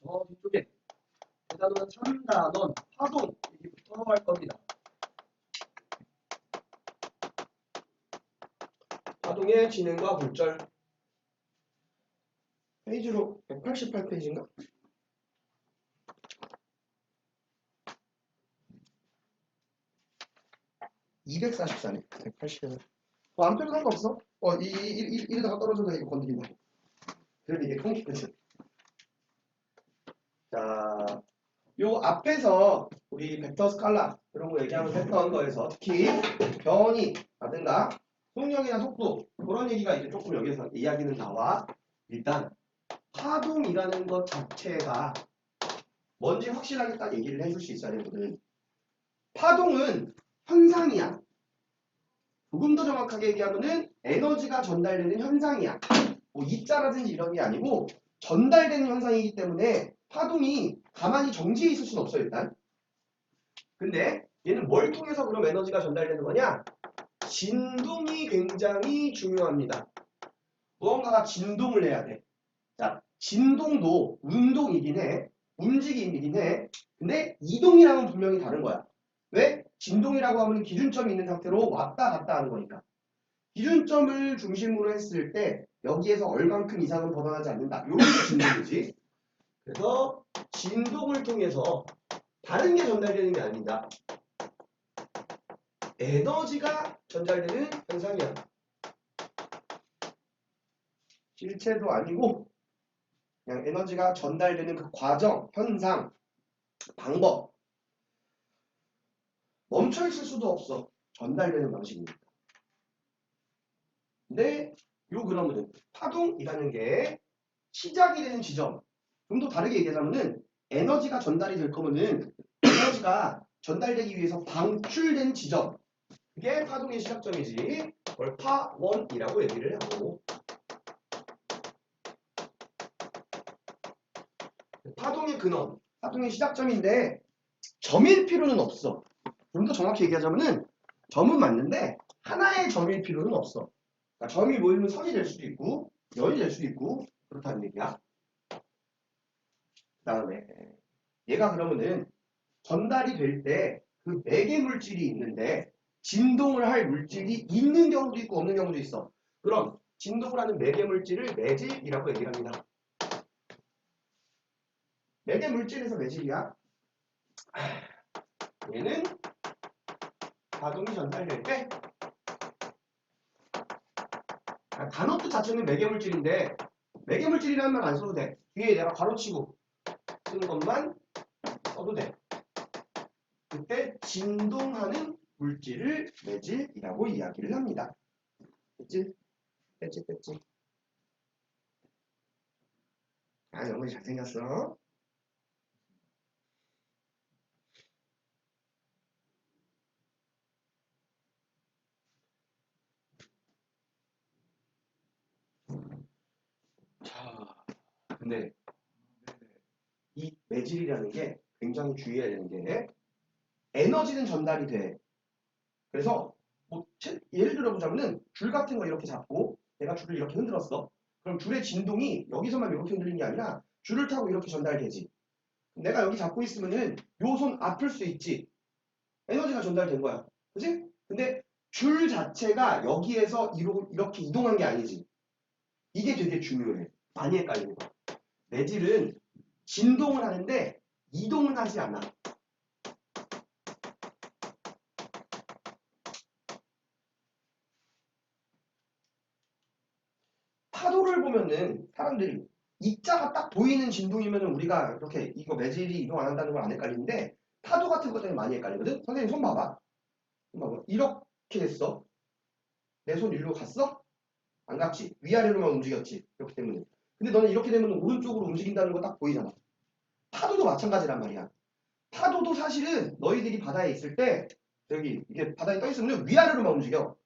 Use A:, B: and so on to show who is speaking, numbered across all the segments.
A: 저 뒤쪽에 대단원 3단원 파동 얘기부터 할 겁니다. 파동의 진행과 굴절. 페이지로 188페이지인가? 244네. 180에서. 안 빼도 상관없어. 이러다가 떨어져도 이거 건드린다. 그럼 이게 컴퓨터지. 자, 요 앞에서 우리 벡터 스칼라 이런 거 얘기하면서 했던 거에서 특히 변이라든가 속력이나 속도 그런 얘기가 이제 조금 여기서 이야기는 나와. 일단 파동이라는 것 자체가 뭔지 확실하게 딱 얘기를 해줄 수 있어야 되거든. 파동은 현상이야. 조금 더 정확하게 얘기하면은 에너지가 전달되는 현상이야. 뭐 입자라든지 이런 게 아니고 전달되는 현상이기 때문에 파동이 가만히 정지해 있을 수는 없어요, 일단. 근데 얘는 뭘 통해서 그럼 에너지가 전달되는 거냐? 진동이 굉장히 중요합니다. 무언가가 진동을 해야 돼. 자, 진동도 운동이긴 해. 움직임이긴 해. 근데 이동이랑은 분명히 다른 거야. 왜? 진동이라고 하면 기준점이 있는 상태로 왔다 갔다 하는 거니까. 기준점을 중심으로 했을 때 여기에서 얼만큼 이상은 벗어나지 않는다. 이런 게 진동이지. 그래서 진동을 통해서 다른 게 전달되는 게 아니다. 에너지가 전달되는 현상이야. 실체도 아니고 그냥 에너지가 전달되는 그 과정, 현상, 방법. 멈춰 있을 수도 없어. 전달되는 방식이니까. 근데 요 그러면은 파동이라는 게 시작이 되는 지점. 좀 더 다르게 얘기하자면은 에너지가 전달이 될 거면은 에너지가 전달되기 위해서 방출된 지점. 그게 파동의 시작점이지. 그걸 파원이라고 얘기를 하고. 파동의 근원, 파동의 시작점인데 점일 필요는 없어. 좀 더 정확히 얘기하자면은 점은 맞는데 하나의 점일 필요는 없어. 그러니까 점이 모이면 선이 될 수도 있고 연이 될 수도 있고 그렇다는 얘기야. 그 다음에 얘가 그러면은 전달이 될 때 그 매개 물질이 있는데 진동을 할 물질이 있는 경우도 있고 없는 경우도 있어. 그럼 진동을 하는 매개 물질을 매질이라고 얘기를 합니다. 매개 물질에서 매질이야. 얘는 파동이 전달될 때 단어 뜻 자체는 매개물질인데 매개물질이라는 말 안 써도 돼. 뒤에 내가 가로치고 쓰는 것만 써도 돼. 그때 진동하는 물질을 매질이라고 이야기를 합니다. 됐지? 됐지? 아, 너무 잘생겼어. 자, 근데 이 매질이라는 게 굉장히 주의해야 되는 게 에너지는 전달이 돼. 그래서 뭐 예를 들어보자면은 줄 같은 거 이렇게 잡고 내가 줄을 이렇게 흔들었어. 그럼 줄의 진동이 여기서만 이렇게 흔들리는 게 아니라 줄을 타고 이렇게 전달되지. 내가 여기 잡고 있으면은 요 손 아플 수 있지. 에너지가 전달된 거야. 그지? 근데 줄 자체가 여기에서 이렇게 이동한 게 아니지. 이게 되게 중요해. 많이 헷갈리는 거야. 매질은 진동을 하는데 이동은 하지 않아. 파도를 보면은 사람들이 입자가 딱 보이는 진동이면은 우리가 이렇게 이거 매질이 이동 안 한다는 걸 안 헷갈리는데 파도 같은 것 때문에 많이 헷갈리거든. 선생님 손 봐봐. 손 봐봐. 이렇게 됐어. 내 손 일로 갔어? 안 갔지. 위아래로만 움직였지. 그렇기 때문에. 근데 너는 이렇게 되면 오른쪽으로 움직인다는 거 딱 보이잖아. 파도도 마찬가지란 말이야. 파도도 사실은 너희들이 바다에 있을 때 여기 이게 바다에 떠 있으면 위아래로만 움직여.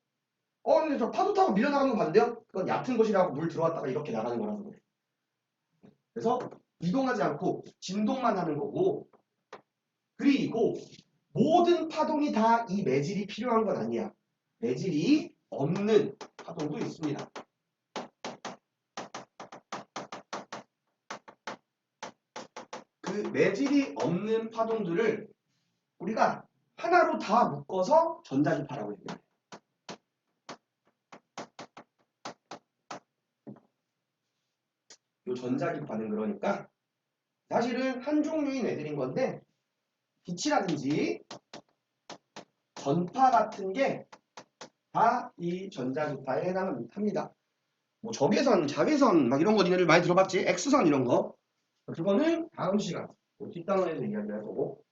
A: 근데 저 파도 타고 밀려나가는 거 봤는데요? 그건 얕은 곳이라고 물 들어왔다가 이렇게 나가는 거라서 그래. 그래서 이동하지 않고 진동만 하는 거고, 그리고 모든 파동이 다 이 매질이 필요한 건 아니야. 매질이 없는 파동도 있습니다. 그 매질이 없는 파동들을 우리가 하나로 다 묶어서 전자기파라고 얘기해요. 이 전자기파는 그러니까 사실은 한 종류인 애들인 건데 빛이라든지 전파 같은 게 다 이 전자기파에 해당합니다. 뭐 적외선, 자외선 막 이런 거 니네들 많이 들어봤지? X선 이런 거. 그거는 다음 시간 뒷단원에서 이야기를 할 거고.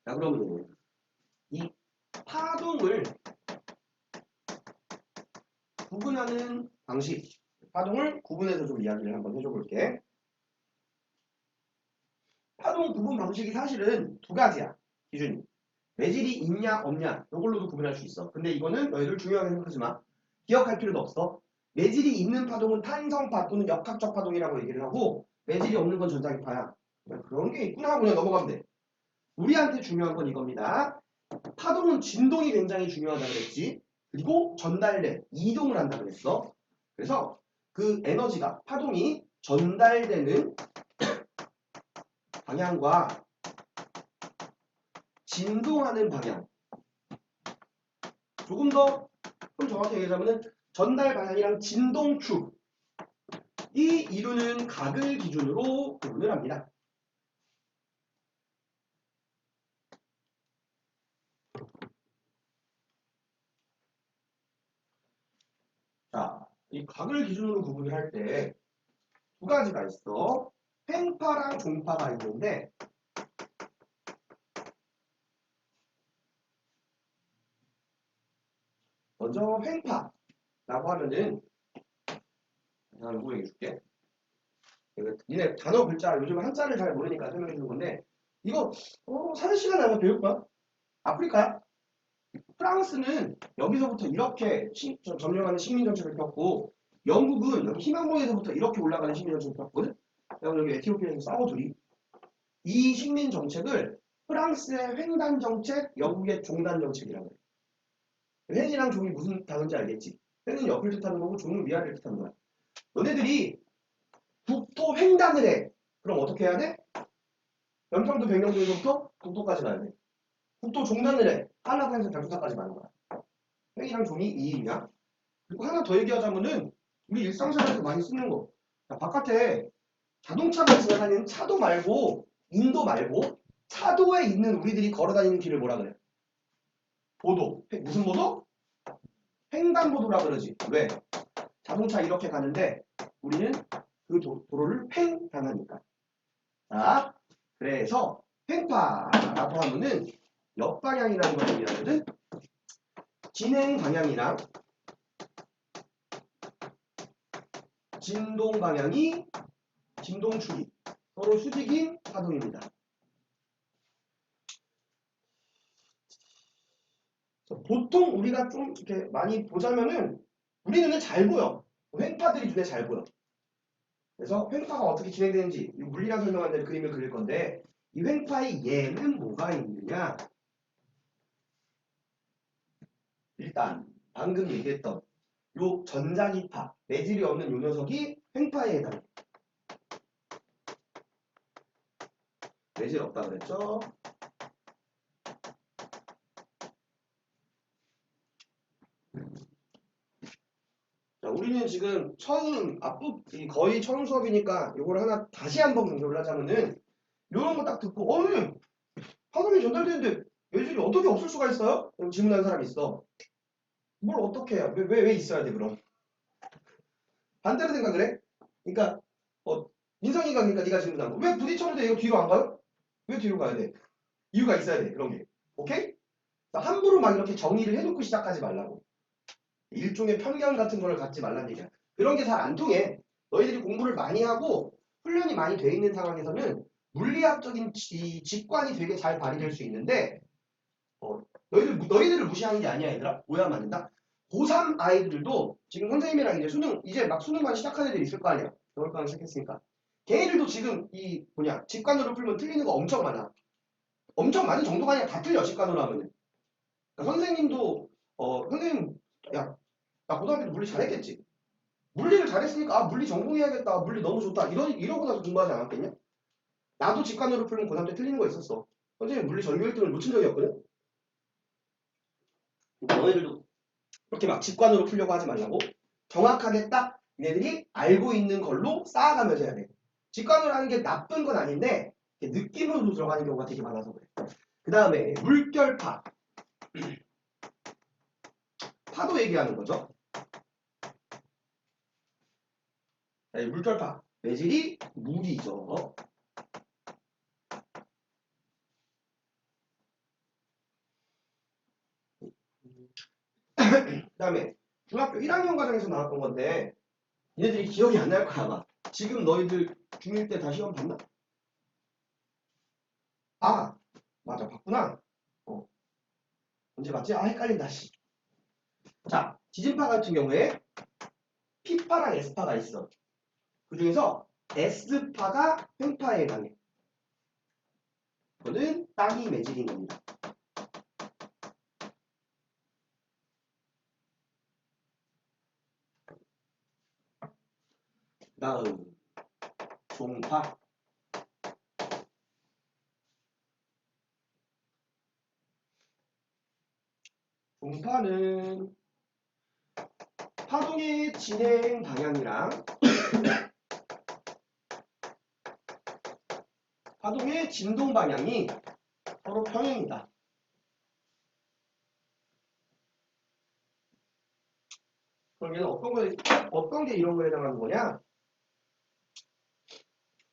A: 자, 그러면 이 파동을 구분하는 방식, 파동을 구분해서 좀 이야기를 한번 해줘 볼게. 파동 구분 방식이 사실은 두 가지야, 기준이. 매질이 있냐 없냐 이걸로도 구분할 수 있어. 근데 이거는 너희들 중요하게 생각하지 마. 기억할 필요도 없어. 매질이 있는 파동은 탄성파 또는 역학적 파동이라고 얘기를 하고 매질이 없는 건 전자기파야. 그런 게 있구나 하고 그냥 넘어가면 돼. 우리한테 중요한 건 이겁니다. 파동은 진동이 굉장히 중요하다고 그랬지. 그리고 전달돼 이동을 한다고 그랬어. 그래서 그 에너지가 파동이 전달되는 방향과 진동하는 방향, 조금 더 좀 정확히 얘기하자면 전달 방향이랑 진동축이 이루는 각을 기준으로 구분을 합니다. 자, 이 각을 기준으로 구분을 할 때 두 가지가 있어. 횡파랑 종파가 있는데 먼저 횡파라고 하면은 내가 요거 얘기해 줄게. 니네 단어 글자 요즘 한자를 잘 모르니까 설명해 주는 건데 이거 사는 시간 나면 배울 거야. 아프리카야. 프랑스는 여기서부터 이렇게 점령하는 식민 정책을 폈고 영국은 여기 희망봉에서부터 이렇게 올라가는 식민 정책을 폈거든. 그리고 여기 에티오피아에서 싸워 둘이. 이 식민 정책을 프랑스의 횡단 정책, 영국의 종단 정책이라고 해. 횡이랑 종이 무슨 단어인지 알겠지? 횡은 옆을 뜻하는 거고 종은 위아래를 뜻하는 거야. 너네들이 국토 횡단을 해. 그럼 어떻게 해야 돼? 연평도 백령도에서부터 국토까지 가야 돼. 국토 종단을 해. 한라산에서 별도사까지 가는 거야. 횡이랑 종이 2인이야. 그리고 하나 더 얘기하자면은 우리 일상생활에서 많이 쓰는 거. 자, 바깥에 자동차가 지나다니는 차도 말고 인도 말고 차도에 있는 우리들이 걸어다니는 길을 뭐라 그래? 보도. 무슨 보도? 횡단보도라 그러지. 왜? 자동차 이렇게 가는데 우리는 그 도로를 횡단하니까. 자, 그래서 횡파라고 하면은 역방향이라는 걸 의미하거든. 진행 방향이랑 진동 방향이 진동축이 서로 수직인 파동입니다. 보통 우리가 좀 이렇게 많이 보자면은 우리 눈에 잘 보여. 횡파들이 눈에 잘 보여. 그래서 횡파가 어떻게 진행되는지 물리학 설명한 대로 그림을 그릴 건데 이 횡파의 예는 뭐가 있느냐? 일단 방금 얘기했던 요 전자기파, 매질이 없는 요 녀석이 횡파에 해당해. 매질 없다 그랬죠? 자, 우리는 지금 처음 거의 처음 수업이니까 요걸 하나 다시 한번 강조를 하자면은 요런 거 딱 듣고 선생님 파동이 전달되는데 매질이 어떻게 없을 수가 있어요? 그럼 질문하는 사람이 있어. 뭘 어떻게 해요? 왜 있어야 돼 그럼? 반대로 생각을 해? 그러니까 민성이가 그러니까 네가 질문한 거. 왜 부딪혔는데 이거 뒤로 안 가요? 왜 뒤로 가야 돼? 이유가 있어야 돼 그런 게. 오케이? 함부로 막 이렇게 정의를 해놓고 시작하지 말라고. 일종의 편견 같은 거를 갖지 말라는 얘기야. 그런 게 잘 안 통해. 너희들이 공부를 많이 하고 훈련이 많이 돼 있는 상황에서는 물리학적인 직관이 되게 잘 발휘될 수 있는데 너희들을 무시하는 게 아니야 얘들아. 오해하면 안 된다. 고3 아이들도 지금 선생님이랑 이제 막 수능만 시작한 애들 있을 거 아니야. 겨울방학 시작했으니까. 걔네들도 지금 직관으로 풀면 틀리는 거 엄청 많아. 엄청 많은 정도가 아니라 다 틀려 직관으로 하면은. 그러니까 선생님도 선생님 야 나 고등학교 때 물리 잘했겠지. 물리를 잘했으니까 아 물리 전공해야겠다. 물리 너무 좋다. 이러고 나서 공부하지 않았겠냐? 나도 직관으로 풀면 고3 때 틀리는 거 있었어. 선생님 물리 전교 1등을 놓친 적이 없거든? 그러니까 너희들도 그렇게 막 직관으로 풀려고 하지 말라고. 정확하게 딱 얘네들이 알고 있는 걸로 쌓아가면서 해야 돼. 직관으로 하는 게 나쁜 건 아닌데 느낌으로 들어가는 경우가 되게 많아서 그래. 그 다음에 물결파. 파도 얘기하는 거죠. 자, 물결파. 매질이 물이죠. 그 다음에 중학교 1학년 과정에서 나왔던 건데 얘네들이 기억이 안 날 거야 아마. 지금 너희들 중1 때 다 시험 봤나? 아 맞아 봤구나. 언제 봤지? 아 헷갈린다 씨. 자 지진파 같은 경우에 P파랑 S파가 있어. 그 중에서 S파가 횡파에 해당해. 그거는 땅이 매질인 겁니다. 다음 종파. 종파는 파동의 진행 방향이랑 파동의 진동 방향이 서로 평행이다. 그럼 얘는 어떤 게 이런 거에 해당하는 거냐?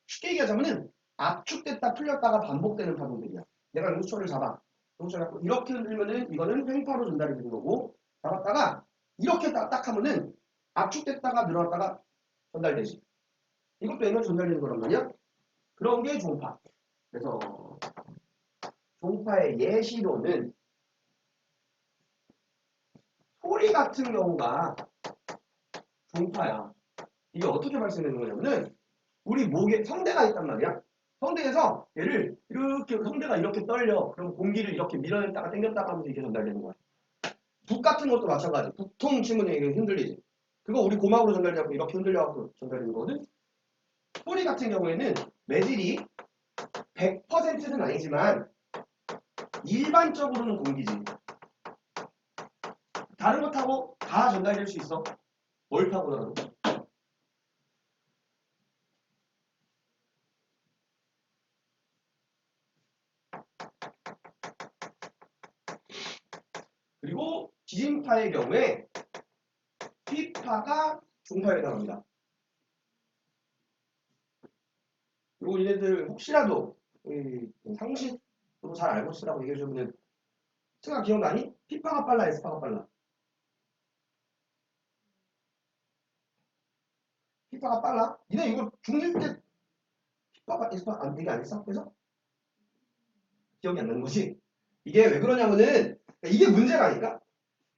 A: 쉽게 얘기하자면은 압축됐다 풀렸다가 반복되는 파동들이야. 내가 요소를 잡아. 요소를 잡고 이렇게 흔들면은 이거는 횡파로 전달이 되는 거고 잡았다가 이렇게 딱 하면은 압축됐다가 늘어났다가 전달되지. 이것도 에너지 전달되는 거란 말이야. 그런 게 종파. 그래서 종파의 예시로는 소리 같은 경우가 종파야. 이게 어떻게 발생되는 거냐면은 우리 목에 성대가 있단 말이야. 성대에서 얘를 이렇게 성대가 이렇게 떨려. 그럼 공기를 이렇게 밀어냈다가 당겼다가 하면서 이게 전달되는 거야. 북 같은 것도 마찬가지. 북통 치면 이게 흔들리지. 그거 우리 고막으로 전달되고 이렇게 흔들려갖고 전달되는 거거든. 소리 같은 경우에는 매질이 100%는 아니지만 일반적으로는 공기지. 다른 거 타고 다 전달될 수 있어. 뭘 타고라도. 그리고 지진파의 경우에 P파가 종파에 해당합니다. 그리고 얘네들 혹시라도 상식으로 잘 알고 쓰라고 얘기해주면 승아 기억나니? P파가 빨라 S파가 빨라? P파가 빨라? 니네 이거 중1 때 P파가 S파 안 되게 안 했어? 그래서? 기억이 안 나는 거지? 이게 왜 그러냐면은 이게 문제라니까?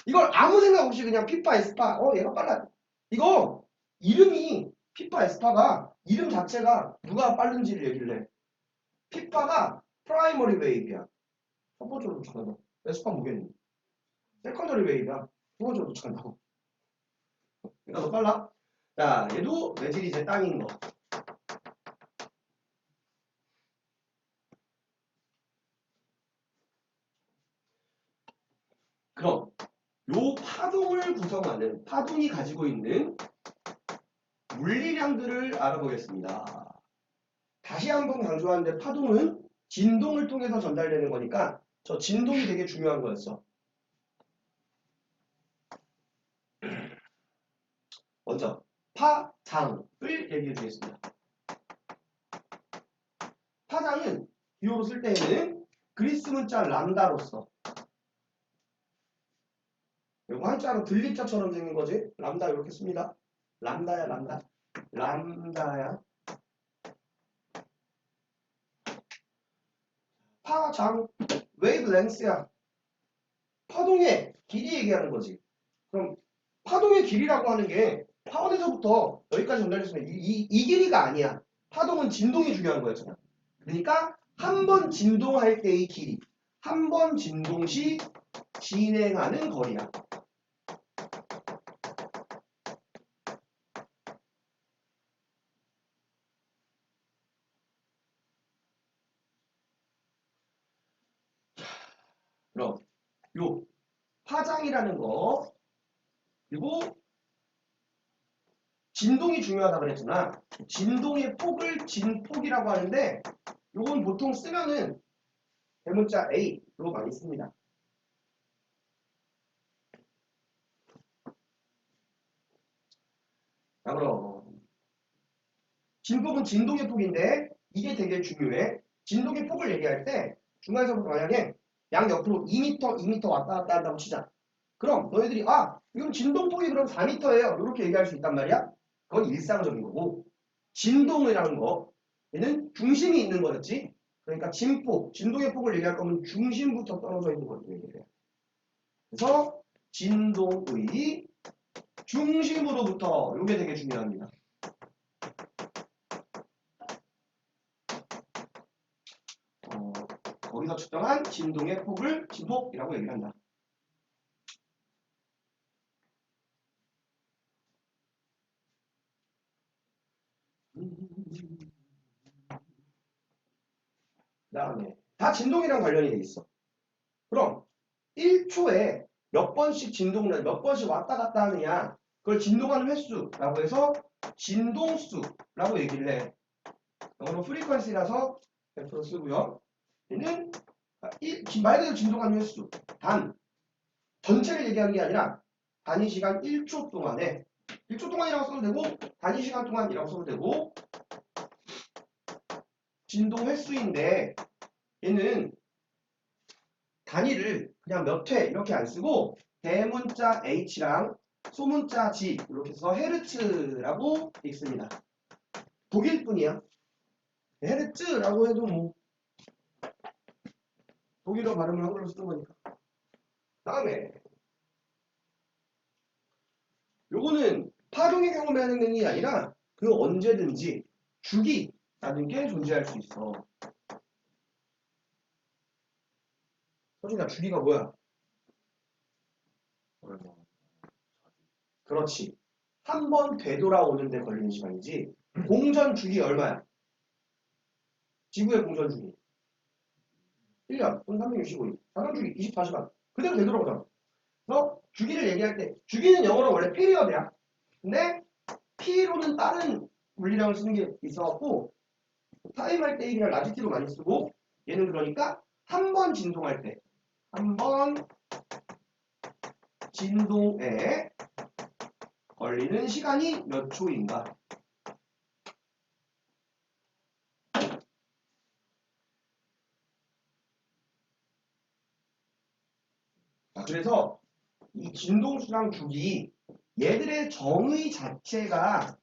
A: 이걸 아무 생각 없이 그냥 P파 S파 얘가 빨라. 이거 이름이 P파 S파가 이름 자체가 누가 빠른지를 얘기를 해. P파가 프라이머리 웨이브야. 첫 번째로 도착한다. S파 뭐겠니? 세컨더리 웨이브야. 두 번째로 도착한다고. 그러니까 더 빨라? 자, 얘도 매질이 이제 땅인 거. 그럼 요 파동을 구성하는 파동이 가지고 있는 물리량들을 알아보겠습니다. 다시 한번 강조하는데 파동은 진동을 통해서 전달되는 거니까 저 진동이 되게 중요한 거였어. 먼저 파장을 얘기해 주겠습니다. 파장은 기호로 쓸 때에는 그리스 문자 람다로서 이거 한자로 들립자처럼 생긴 거지. 람다 이렇게 씁니다. 람다야 람다. 람다야. 파장 웨이브랭스야. 파동의 길이 얘기하는 거지. 그럼 파동의 길이라고 하는 게 파원에서부터 여기까지 전달됐으면 이 길이가 아니야. 파동은 진동이 중요한 거였잖아. 그러니까 한 번 진동할 때의 길이, 한 번 진동 시 진행하는 거리야. 요 파장이라는 거 그리고 진동이 중요하다 그랬잖아. 진동의 폭을 진폭이라고 하는데 요건 보통 쓰면은 대문자 A로 많이 씁니다. 자 그럼 진폭은 진동의 폭인데 이게 되게 중요해. 진동의 폭을 얘기할 때 중간에서부터 만약에 양 옆으로 2m, 2m 왔다 갔다 한다고 치자. 그럼 너희들이 이건 진동폭이 그럼 4m예요. 이렇게 얘기할 수 있단 말이야. 그건 일상적인 거고 진동이라는 거 얘는 중심이 있는 거였지. 그러니까 진폭, 진동의 폭을 얘기할 거면 중심부터 떨어져 있는 거를 얘기해요. 그래서 진동의 중심으로부터 이게 되게 중요합니다. 거기서 측정한 진동의 폭을 진폭이라고 얘기를 한다. 그 다음에 다 진동이랑 관련이 돼 있어. 그럼 1초에 몇 번씩 진동을 몇 번씩 왔다 갔다 하느냐 그걸 진동하는 횟수라고 해서 진동수라고 얘기를 해. 영어로 프리퀀시라서 100% 쓰고요. 얘는 말 그대로 진동하는 횟수 단 전체를 얘기하는 게 아니라 단위 시간 1초 동안에 1초 동안이라고 써도 되고 단위 시간 동안이라고 써도 되고 진동 횟수인데 얘는 단위를 그냥 몇 회 이렇게 안 쓰고 대문자 H랑 소문자 G 이렇게 해서 헤르츠라고 읽습니다. 독일뿐이야. 헤르츠라고 해도 뭐 독일어 발음을 한글로 쓰는 거니까. 다음에 요거는 파동의 경우만 하는 게 아니라 그 언제든지 주기라는 게 존재할 수 있어. 서준아 주기가 뭐야? 그렇지. 한 번 되돌아오는데 걸리는 시간이지. 공전 주기 얼마야? 지구의 공전 주기 1년 또는 365일. 자전 주기 24시간. 그대로 되돌아오잖아. 그래서 주기를 얘기할 때 주기는 영어로 원래 피리어드야. 근데 P로는 다른 물리량을 쓰는 게 있어갖고 타임 할 때 그냥 라지티로 많이 쓰고 얘는 그러니까 한 번 진동할 때 한 번 진동에 걸리는 시간이 몇 초인가. 그래서 이 진동수랑 주기 얘들의 정의 자체가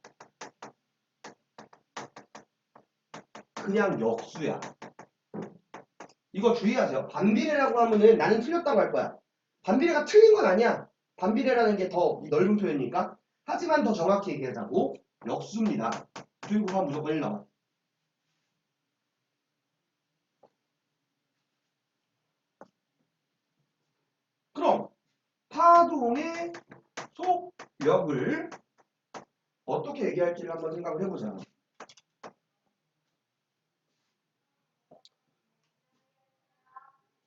A: 그냥 역수야. 이거 주의하세요. 반비례라고 하면은 나는 틀렸다고 할 거야. 반비례가 틀린 건 아니야. 반비례라는 게 더 넓은 표현이니까. 하지만 더 정확히 얘기하자고 역수입니다. 그리고 한 무조건 1 나와. 그럼 파동의 속력을 어떻게 얘기할지를 한번 생각을 해보자.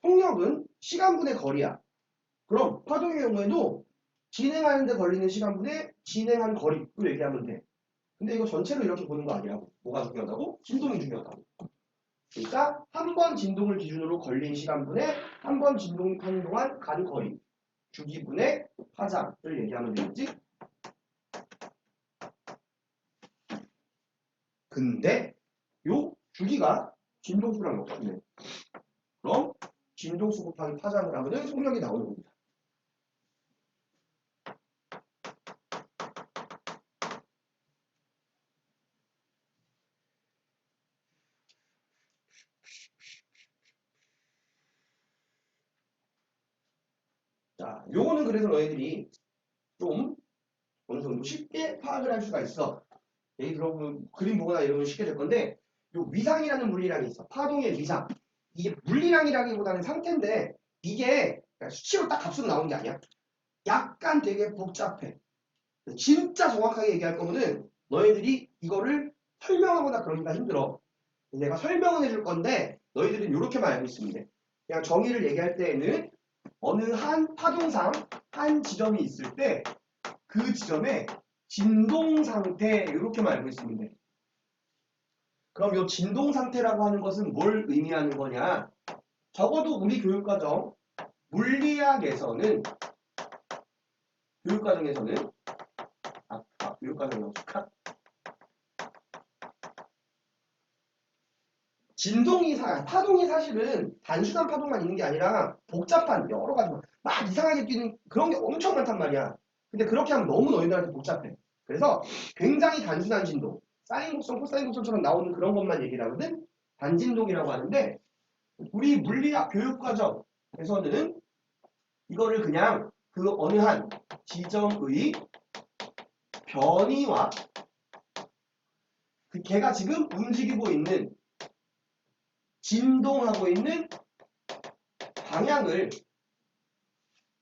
A: 속력은 시간분의 거리야. 그럼 파동의 경우에도 진행하는데 걸리는 시간분의 진행한 거리로 얘기하면 돼. 근데 이거 전체로 이렇게 보는 거 아니라고. 뭐가 중요하다고? 진동이 중요하다고. 그러니까 한 번 진동을 기준으로 걸린 시간분의 한 번 진동하는 동안 간 거리 주기분의 파장을 얘기하면 되겠지? 근데 요 주기가 진동수랑 역수네. 그럼 진동수 곱하기 파장을 하면 속력이 나오는 겁니다. 자, 요거는 그래서 너희들이 좀 어느 정도 쉽게 파악을 할 수가 있어. 예를 들어 그림 보거나 이러면 쉽게 될 건데 요 위상이라는 물리량이 있어. 파동의 위상. 이게 물리량이라기보다는 상태인데 이게 수치로 딱 값으로 나오는 게 아니야. 약간 되게 복잡해. 진짜 정확하게 얘기할 거면은 너희들이 이거를 설명하거나 그러기가 힘들어. 내가 설명은 해줄 건데 너희들은 이렇게만 알고 있으면 돼. 그냥 정의를 얘기할 때에는 어느 한 파동상 한 지점이 있을 때 그 지점의 진동 상태 이렇게만 알고 있으면 돼. 그럼 이 진동 상태라고 하는 것은 뭘 의미하는 거냐? 적어도 우리 교육과정에서는 교육과정이 없을까? 파동이 사실은 단순한 파동만 있는 게 아니라 복잡한 여러 가지 막 이상하게 뛰는 그런 게 엄청 많단 말이야. 근데 그렇게 하면 너무 너희들한테 복잡해. 그래서 굉장히 단순한 진동, 사인 곡선, 코사인 곡선처럼 나오는 그런 것만 얘기를 하거든. 단진동이라고 하는데 우리 물리학 교육과정에서는 이거를 그냥 그 어느 한 지점의 변이와 걔가 지금 움직이고 있는 진동하고 있는 방향을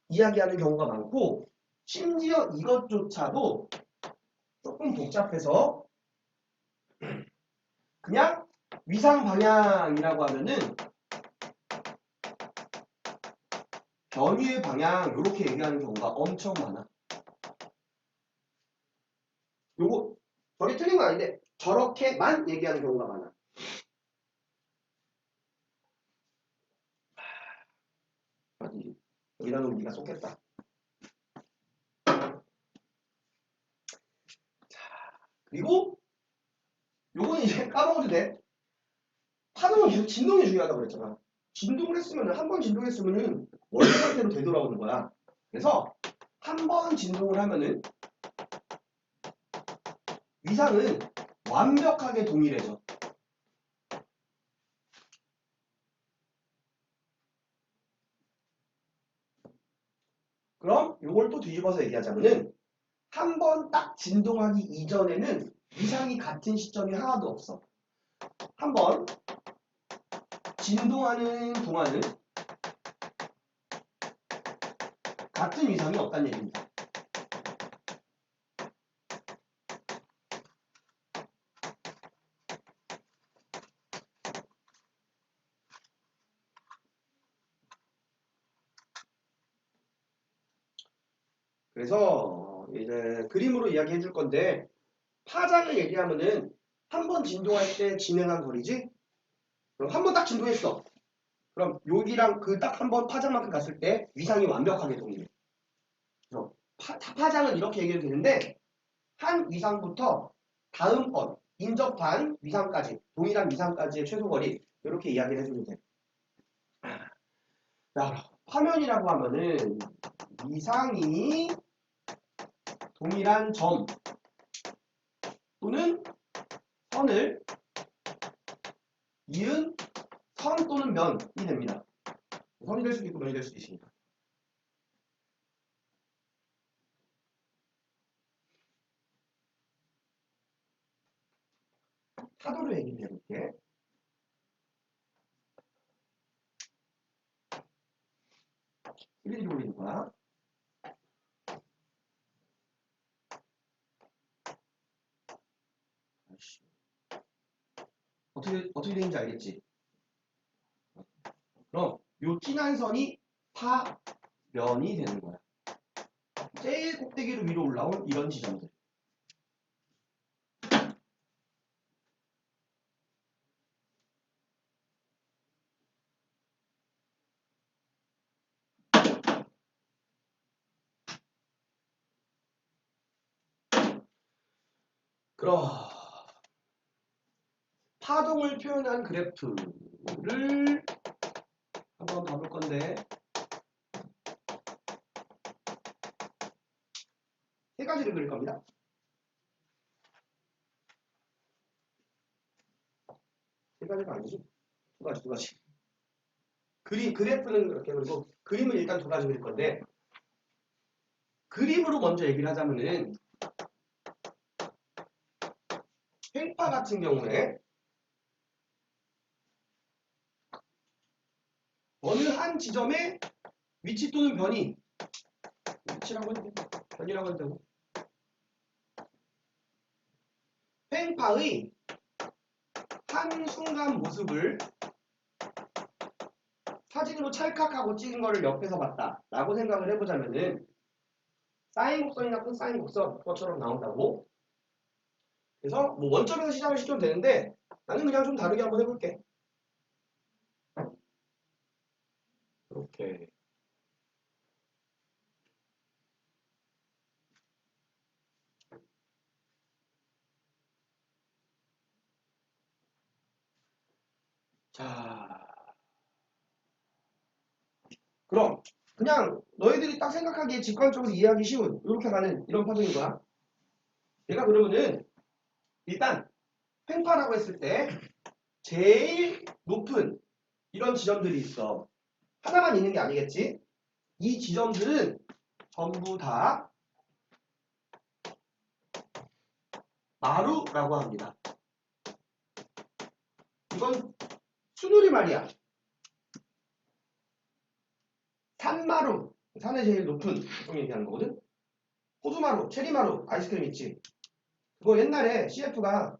A: 이야기하는 경우가 많고 심지어 이것조차도 조금 복잡해서 그냥 위상 방향이라고 하면은 변위의 방향 이렇게 얘기하는 경우가 엄청 많아. 요거 저게 틀린 건 아닌데 저렇게만 얘기하는 경우가 많아. 여기다 놓으면 네가 쏟겠다. 그리고 요거는 이제 까먹어도 돼. 파동은 진동이 중요하다고 그랬잖아. 진동을 했으면 한 번 진동했으면은 원래 상태로 되돌아오는 거야. 그래서 한 번 진동을 하면은 위상은 완벽하게 동일해져. 그럼 요걸 또 뒤집어서 얘기하자면은 한 번 딱 진동하기 이전에는 위상이 같은 시점이 하나도 없어. 한 번 진동하는 동안은 같은 위상이 없다는 얘기입니다. 그래서 이제 그림으로 이야기해 줄 건데 파장을 얘기하면은 한 번 진동할 때 진행한 거리지? 그럼 한 번 딱 진동했어. 그럼 여기랑 그 딱 한 번 파장만큼 갔을 때 위상이 완벽하게 동일해. 그래서 파장은 이렇게 얘기해도 되는데 한 위상부터 다음번 인접한 위상까지 동일한 위상까지의 최소거리 이렇게 이야기를 해주면 돼. 자, 화면이라고 하면은 위상이 동일한 점 또는 선을 이은 선 또는 면이 됩니다. 선이 될 수도 있고 면이 될 수도 있습니다. 타도를 얘기해 볼게. 일일이 올리는 거야. 어떻게 되는지 알겠지? 그럼 요 진한 선이 파면이 되는 거야. 제일 꼭대기로 위로 올라온 이런 지점들. 그럼 파동을 표현한 그래프를 한번 봐볼 건데 세 가지를 그릴 겁니다. 세 가지가 아니지? 두 가지. 그래프는 그렇게 그리고 그림을 일단 두 가지 그릴 건데 그림으로 먼저 얘기를 하자면은 횡파 같은 경우에 어느 한 지점의 위치 또는 위치라고 해도 돼. 변이라고 해도 되고 횡파의 한 순간 모습을 사진으로 찰칵하고 찍은 거를 옆에서 봤다 라고 생각을 해보자면은 사인 곡선이나 코사인 곡선 그것처럼 나온다고. 그래서 뭐 원점에서 시작을 시켜도 되는데 나는 그냥 좀 다르게 한번 해볼게. 이렇게. 자, 그럼 그냥 너희들이 딱 생각하기에 직관적으로 이해하기 쉬운 이렇게 가는 이런 파동인 거야. 얘가 그러면은 일단 횡파라고 했을 때 제일 높은 이런 지점들이 있어. 하나만 있는 게 아니겠지? 이 지점들은 전부 다 마루라고 합니다. 이건 수누리 말이야. 산마루, 산의 제일 높은 보통 얘기하는 거거든. 호두마루, 체리마루, 아이스크림 있지. 그거 옛날에 CF가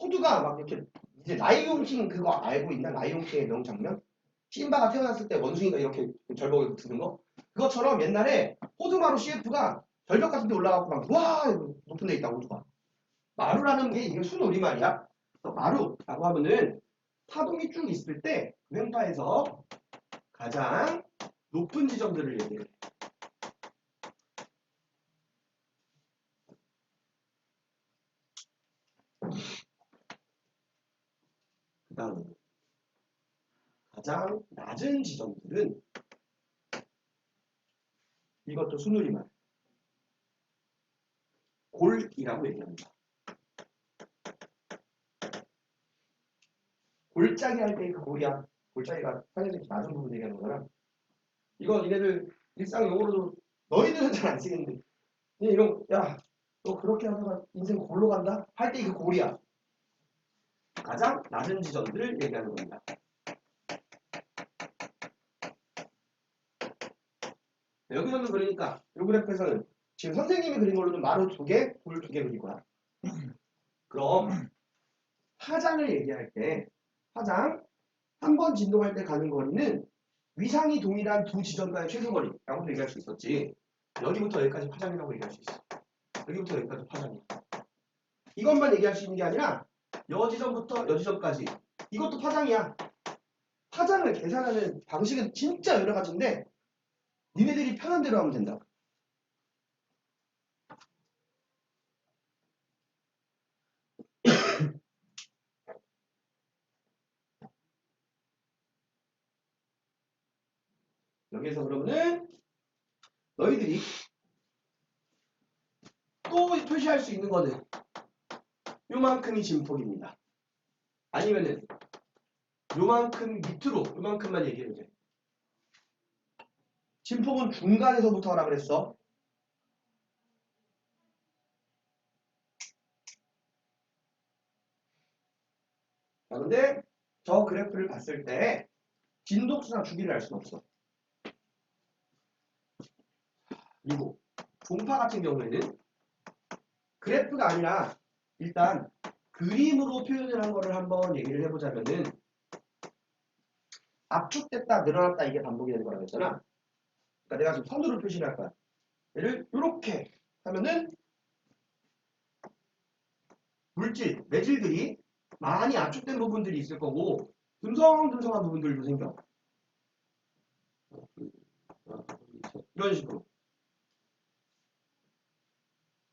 A: 호두가 막 이렇게 이제 라이온킹 그거 알고 있나? 라이온킹의 명장면? 심바가 태어났을 때 원숭이가 이렇게 절벽에 붙는 거? 그것처럼 옛날에 호두마루 CF가 절벽 같은 데 올라가고 막 와 높은 데 있다 호두가. 마루라는 게 이게 순우리말이야. 마루라고 하면은 파동이 쭉 있을 때 횡파에서 가장 높은 지점들을 얘기해. 그 다음에 가장 낮은 지점들은 이것도 순우리말 골이라고 얘기합니다. 골짜기 할 때 그 골이야. 골짜기가 산에서 낮은 부분 얘기하는 거잖아. 이거 니네들 일상 용어로도 너희들은 잘 안 쓰겠는데 이런 야 너 그렇게 하다가 인생 골로 간다? 할 때 그 골이야. 가장 낮은 지점들을 얘기하는 겁니다. 여기서는 그러니까 이 그래프에서는 지금 선생님이 그린 걸로는 마루 2개, 돌 2개 그릴 거야. 그럼 파장을 얘기할 때 파장 한 번 진동할 때 가는 거리는 위상이 동일한 두 지점과의 최소거리라고도 얘기할 수 있었지. 여기부터 여기까지 파장이라고 얘기할 수 있어. 여기부터 여기까지 파장이야. 이것만 얘기할 수 있는 게 아니라 여 지점부터 여 지점까지 이것도 파장이야. 파장을 계산하는 방식은 진짜 여러 가지인데 니네들이 편한 대로 하면 된다. 여기에서 그러면은 너희들이 또 표시할 수 있는 거는 요만큼이 진폭입니다. 아니면은 요만큼 밑으로 요만큼만 얘기해도 돼. 진폭은 중간에서부터 하라 그랬어. 자, 근데 저 그래프를 봤을 때 진독수나 주기를 알 수는 없어. 그리고 종파 같은 경우에는 그래프가 아니라 일단 그림으로 표현을 한 거를 한번 얘기를 해보자면은 압축됐다 늘어났다 이게 반복이 되는 거라고 했잖아. 그러니까 내가 지금 선으로 표시를 할 거야. 얘를 이렇게 하면은 물질, 매질들이 많이 압축된 부분들이 있을 거고 듬성듬성한 부분들도 생겨. 이런 식으로.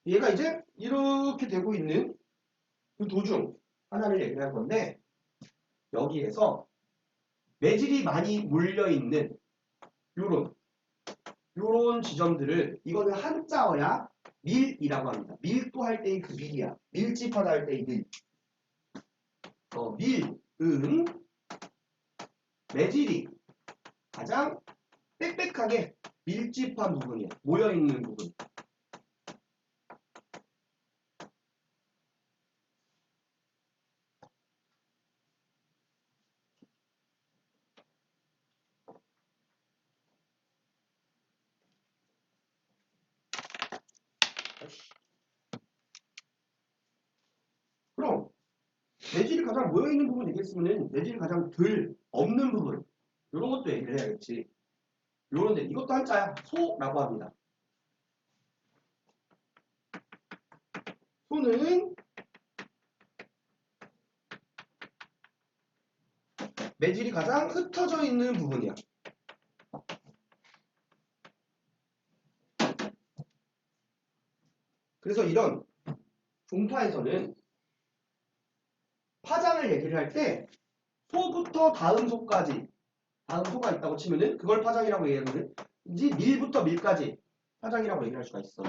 A: 얘가 이제 이렇게 되고 있는 그 도중 하나를 얘기를 할 건데 여기에서 매질이 많이 몰려있는 요런 지점들을 이거는 한자어야 밀이라고 합니다. 밀도 할 때의 그 밀이야. 밀집하다 할 때의 밀. 밀은 매질이 가장 빽빽하게 밀집한 부분이야. 모여있는 부분. 그럼 매질이 가장 모여있는 부분 얘기했으면 매질이 가장 덜 없는 부분 이런 것도 얘기를 해야겠지. 요런데 이것도 한자야. 소라고 합니다. 소는 매질이 가장 흩어져 있는 부분이야. 그래서 이런 종파에서는 파장을 얘기를 할 때 소부터 다음 소까지 다음 소가 있다고 치면은 그걸 파장이라고 얘기하는데 이제 밀부터 밀까지 파장이라고 얘기할 수가 있어.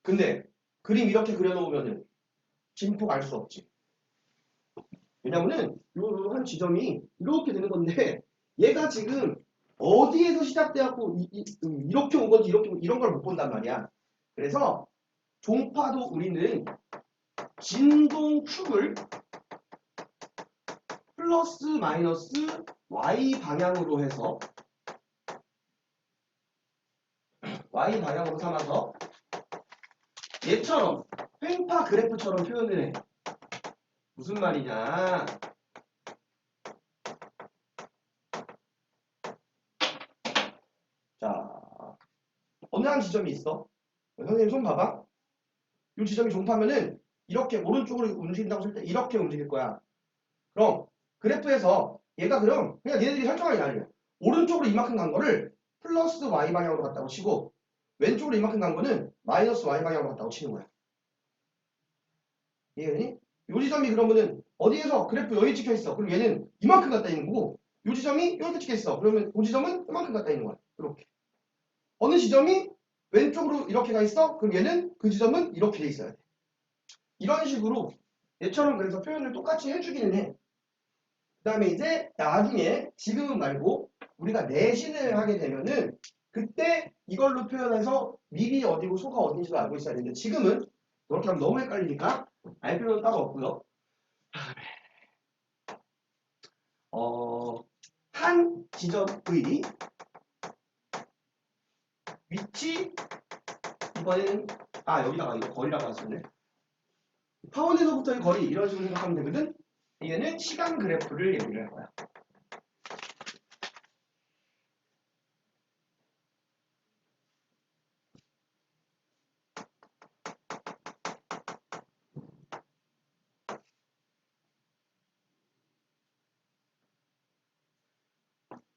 A: 근데 그림 이렇게 그려놓으면은 진폭 알 수 없지. 왜냐면은 요 한 지점이 이렇게 되는 건데 얘가 지금 어디에서 시작돼갖고 이렇게 온 건지 이렇게 이런 걸 못 본단 말이야. 그래서 종파도 우리는 진동축을 플러스 마이너스 y 방향으로 해서 y 방향으로 삼아서 얘처럼 횡파 그래프처럼 표현을 해. 무슨 말이냐? 자, 어느 한 지점이 있어. 선생님 손 봐봐. 이 지점이 종파면은 이렇게 오른쪽으로 움직인다고 쓸 때 이렇게 움직일 거야. 그럼 그래프에서 얘가 그럼 그냥 얘네들이 설정하는 게 아니야. 오른쪽으로 이만큼 간 거를 플러스 y 방향으로 갔다고 치고 왼쪽으로 이만큼 간 거는 마이너스 y 방향으로 갔다고 치는 거야. 이해되니? 요 지점이 그러면은 어디에서 그래프 여기 찍혀 있어. 그럼 얘는 이만큼 갔다 있는 거고 요 지점이 이렇게 찍혀 있어. 그러면 그 지점은 이만큼 갔다 있는 거야. 이렇게. 어느 지점이 왼쪽으로 이렇게 가 있어. 그럼 얘는 그 지점은 이렇게 돼 있어야 돼. 이런 식으로 얘처럼 그래서 표현을 똑같이 해주기는 해. 그 다음에 이제 나중에 지금은 말고 우리가 내신을 하게 되면은 그때 이걸로 표현해서 밀이 어디고 소가 어딘지도 알고 있어야 되는데 지금은 그렇게 하면 너무 헷갈리니까 알 필요는 따로 없고요. 한 지점의 위치 이번에는 여기다가 이거 거리라고 하셨네. 파원에서부터의 거리 이런 식으로 생각하면 되거든. 얘는 시간 그래프를 얘기를 할 거야.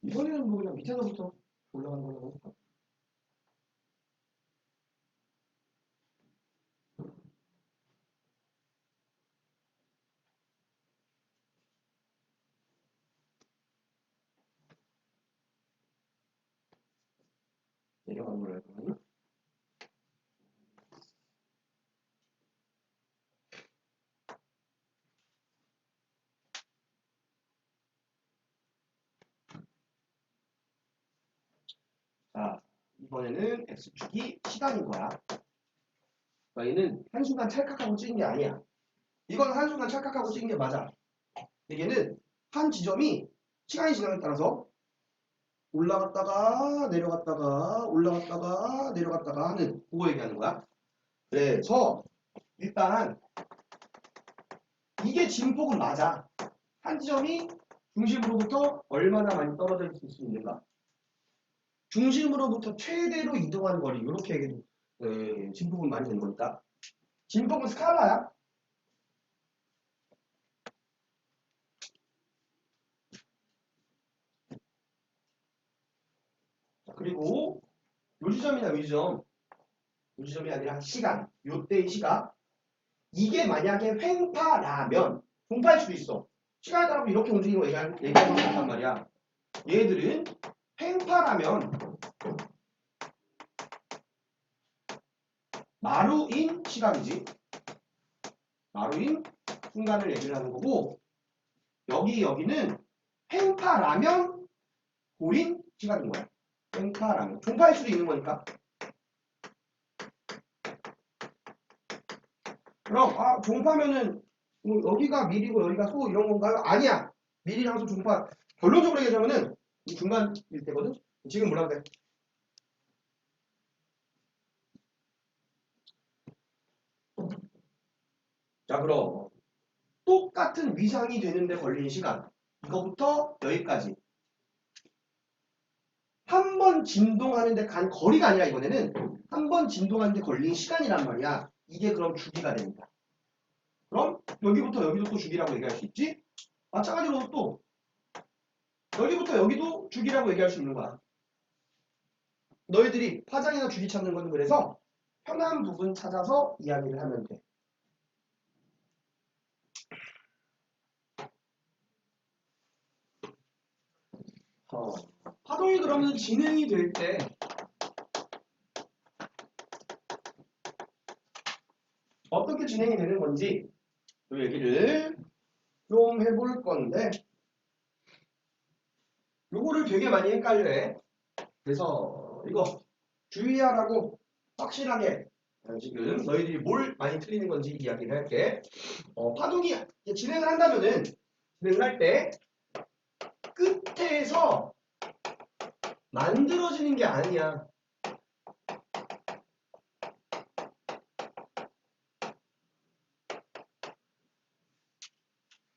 A: 이번에는 뭐 그냥 밑에서부터 올라가는 걸로 할까? 내려가는 걸로 할까? 자, 이번에는 x축이 시간인 거야. 얘는 한순간 찰칵하고 찍은 게 아니야. 이건 한순간 찰칵하고 찍은 게 맞아. 얘는 한 지점이 시간이 지남에 따라서 올라갔다가 내려갔다가 올라갔다가 내려갔다가 하는 그거 얘기하는 거야. 그래서 일단 이게 진폭은 맞아. 한 지점이 중심으로부터 얼마나 많이 떨어져 있을 수 있는가. 중심으로부터 최대로 이동하는 거리 이렇게 얘기해도 진폭은 많이 되는 거니까. 진폭은 스칼라야. 그리고 요 지점이나 요 지점, 요 지점이 아니라 시간, 요때의 시각. 이게 만약에 횡파라면 종파일 수도 있어. 시간에 따라 이렇게 움직이는 거 얘기하는 거란 말이야. 얘들은 횡파라면 마루인 시간이지. 마루인 순간을 얘기를 하는 거고 여기는 횡파라면 고인 시간인 거야. 횡파라면 종파일 수도 있는 거니까. 그럼 종파면은 뭐 여기가 밀이고 여기가 소 이런 건가요? 아니야. 밀이랑 소 종파. 결론적으로 얘기하자면은 이 중간일 때거든. 지금 뭐라고 돼? 자, 그럼 똑같은 위상이 되는데 걸린 시간. 이거부터 여기까지. 한 번 진동하는데 간 거리가 아니라 이번에는 한 번 진동하는데 걸린 시간이란 말이야. 이게 그럼 주기가 됩니다. 그럼 여기부터 여기도 또 주기라고 얘기할 수 있지? 마찬가지로 또 여기부터 여기도 주기라고 얘기할 수 있는 거야. 너희들이 파장이나 주기 찾는 건 그래서 편한 부분 찾아서 이야기를 하면 돼. 파동이 그러면 진행이 될 때 어떻게 진행이 되는 건지 그 얘기를 좀 해볼 건데 요거를 되게 많이 헷갈려해. 그래서 이거 주의하라고 확실하게 지금 너희들이 뭘 많이 틀리는 건지 이야기를 할게. 파동이 진행을 한다면은 진행을 할 때 끝에서 만들어지는 게 아니야.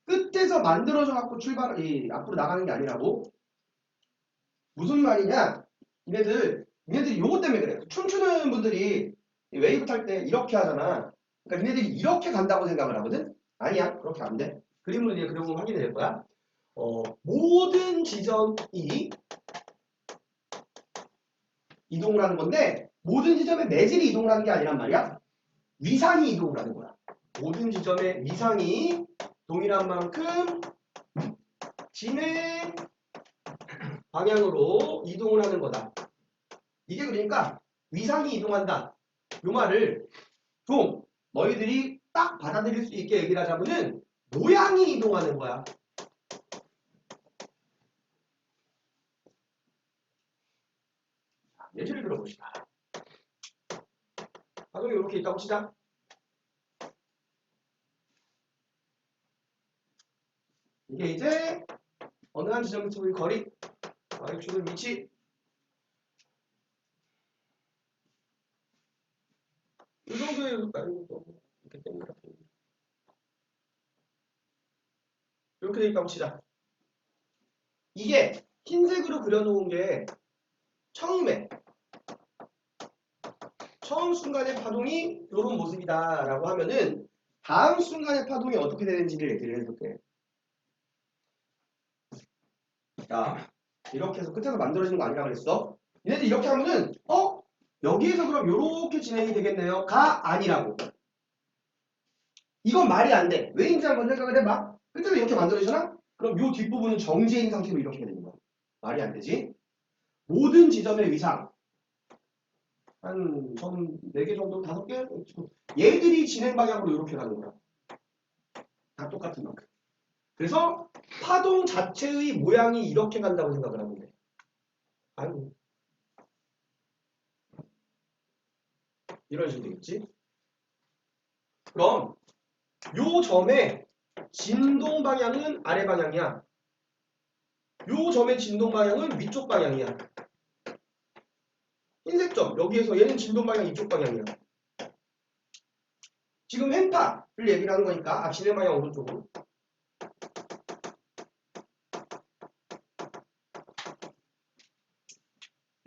A: 끝에서 만들어져 갖고 앞으로 나가는 게 아니라고. 무슨 말이냐? 얘네들이 요거 때문에 그래. 춤추는 분들이 웨이브 탈 때 이렇게 하잖아. 그러니까 얘네들이 이렇게 간다고 생각을 하거든? 아니야. 그렇게 안 돼. 그림으로 이제 그려보면 확인이 될 거야. 모든 지점이 이동을 하는 건데 모든 지점의 매질이 이동을 하는 게 아니란 말이야. 위상이 이동을 하는 거야. 모든 지점의 위상이 동일한 만큼 진행 방향으로 이동을 하는 거다. 이게 그러니까 위상이 이동한다. 요 말을 좀 너희들이 딱 받아들일 수 있게 얘기를 하자면은 모양이 이동하는 거야. 예시를 들어봅시다. 파동이 이렇게 있다고 치자. 이게 이제 어느 한 지점부터의 거리, y축은 위치. 이 정도의 이렇게 땡그라 이렇게 돼 있다고 치자. 이게 흰색으로 그려놓은 게 처음 순간의 파동이 이런 모습이다라고 하면은 다음 순간의 파동이 어떻게 되는지를 얘기를 해줄게. 야, 이렇게 해서 끝에서 만들어지는 거 아니라 그랬어? 얘네들 이렇게 하면은 여기에서 그럼 이렇게 진행이 되겠네요. 가 아니라고. 이건 말이 안 돼. 왜인지 한번 생각을 해봐. 끝에서 이렇게 만들어지잖아? 그럼 이 뒷부분은 정지인 상태로 이렇게 되는 거야. 말이 안 되지? 모든 지점의 위상 한 전 4개 정도 5개? 얘들이 진행 방향으로 이렇게 가는 거야. 다 똑같은 만큼. 그래서 파동 자체의 모양이 이렇게 간다고 생각을 하면 돼. 아유. 이런 식으로 되겠지? 그럼 요 점의 진동 방향은 아래 방향이야. 요 점의 진동 방향은 위쪽 방향이야. 흰색 점 여기에서 얘는 진동 방향 이쪽 방향이야. 지금 횡파를 얘기를 하는 거니까 진행 방향 오른쪽으로.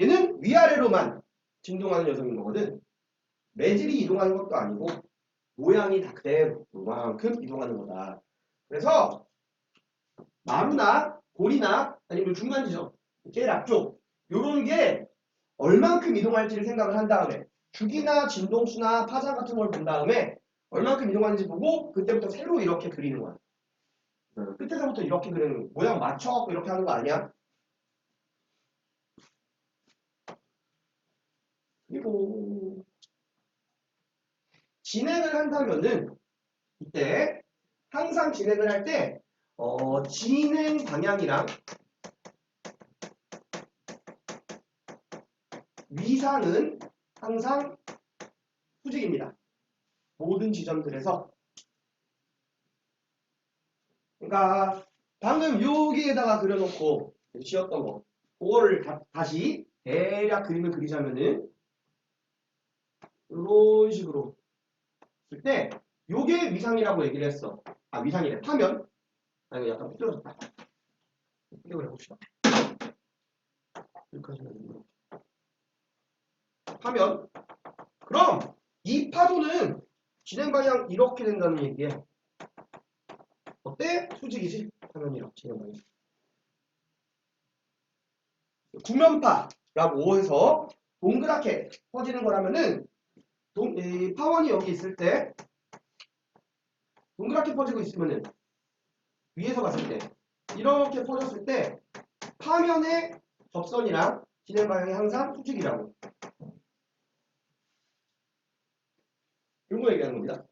A: 얘는 위아래로만 진동하는 녀석인 거거든. 매질이 이동하는 것도 아니고 모양이 다 그대로 요만큼 이동하는 거다. 그래서 마루나 골이나 아니면 중간 지점 제일 앞쪽 요런 게 얼만큼 이동할지를 생각을 한 다음에 주기나 진동수나 파장 같은 걸 본 다음에 얼만큼 이동하는지 보고 그때부터 새로 이렇게 그리는 거야. 끝에서부터 이렇게 그리는 모양 맞춰갖고 이렇게 하는 거 아니야? 그리고 진행을 한다면은 이때 항상 진행을 할 때 진행 방향이랑 위상은 항상 수직입니다. 모든 지점들에서. 그러니까 방금 여기에다가 그려놓고 씌웠던 거 그거를 다시 대략 그림을 그리자면은 이런 식으로 쓸 때 요게 위상이라고 얘기를 했어. 아, 위상이래. 파면. 아, 이거 약간 삐뚤어졌다. 이걸 해봅시다. 여기까지는 파면. 그럼 이 파도는 진행 방향 이렇게 된다는 얘기야. 어때? 수직이지? 파면이랑 진행 방향. 구면파라고 해서 동그랗게 퍼지는 거라면은 이 파원이 여기 있을 때 동그랗게 퍼지고 있으면은 위에서 봤을 때 이렇게 퍼졌을 때 파면의 접선이랑 진행 방향이 항상 수직이라고. 이런 거 얘기하는 겁니다.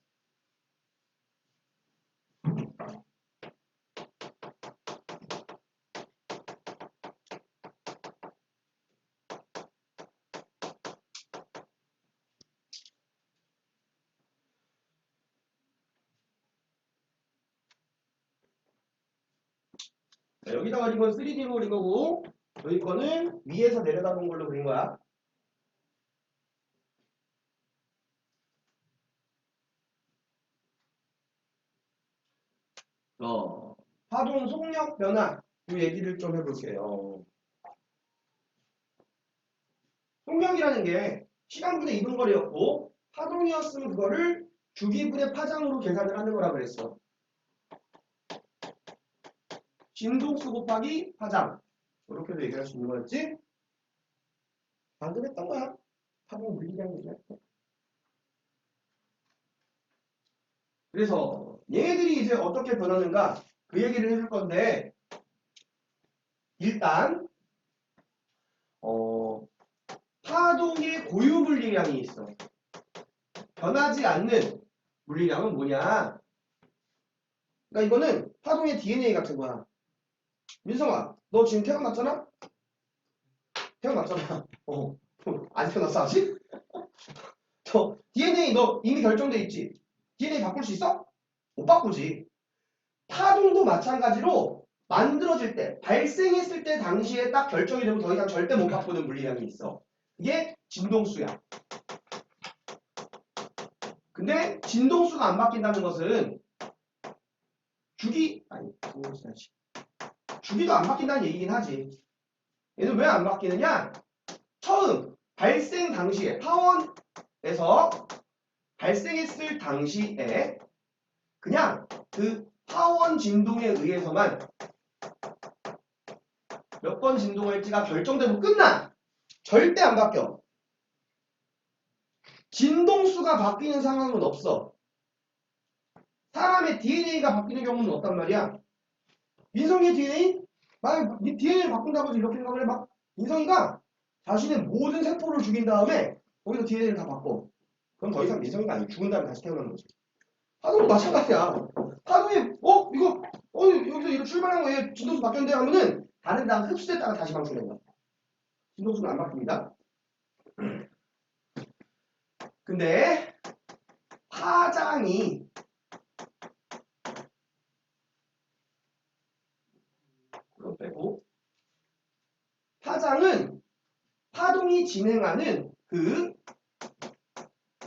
A: 자, 여기다가 이건 3D로 그린 거고 여기 거는 위에서 내려다본 걸로 그린 거야. 파동 속력 변화 이 얘기를 좀 해볼게요. 속력이라는 게 시간분의 이동거리였고 파동이었으면 그거를 주기분의 파장으로 계산을 하는 거라 그랬어. 진동수 곱하기 파장 이렇게도 얘기할 수 있는 거였지? 방금 했던 거야. 파동 물리량 얘기할 때. 그래서 얘네들이 이제 어떻게 변하는가 그 얘기를 해줄 건데 일단 파동의 고유 물리량이 있어. 변하지 않는 물리량은 뭐냐? 그러니까 이거는 파동의 DNA 같은 거야. 민성아, 너 지금 태어났잖아? 태어났잖아. 안 태어났어 아직? 저 DNA 너 이미 결정돼 있지? DNA 바꿀 수 있어? 못 바꾸지. 파동도 마찬가지로 만들어질 때, 발생했을 때 당시에 딱 결정이 되고 더 이상 절대 못 바꾸는 물리량이 있어. 이게 진동수야. 근데 진동수가 안 바뀐다는 것은 주기도 안 바뀐다는 얘기긴 하지. 얘는 왜 안 바뀌느냐? 처음 발생 당시에 파원에서 발생했을 당시에 그냥 그 파원 진동에 의해서만 몇 번 진동할지가 결정되고 끝나. 절대 안 바뀌어. 진동수가 바뀌는 상황은 없어. 사람의 DNA가 바뀌는 경우는 없단 말이야. 민성이의 DNA? 막 DNA를 바꾼다고 해서 이렇게 생각을 해봐. 민성이가 자신의 모든 세포를 죽인 다음에 거기서 DNA를 다 바꿔. 그럼 더 이상 민성이가 아니고 죽은 다음에 다시 태어나는 거지. 파동도 마찬가지야. 파동이 이거 여기서 이거 출발한 거에 진동수 바뀌었는데 하면은 다른 다음 흡수됐다가 다시 방출된 거야. 진동수는 안 바뀝니다. 근데 파장이 그거 빼고 파장은 파동이 진행하는 그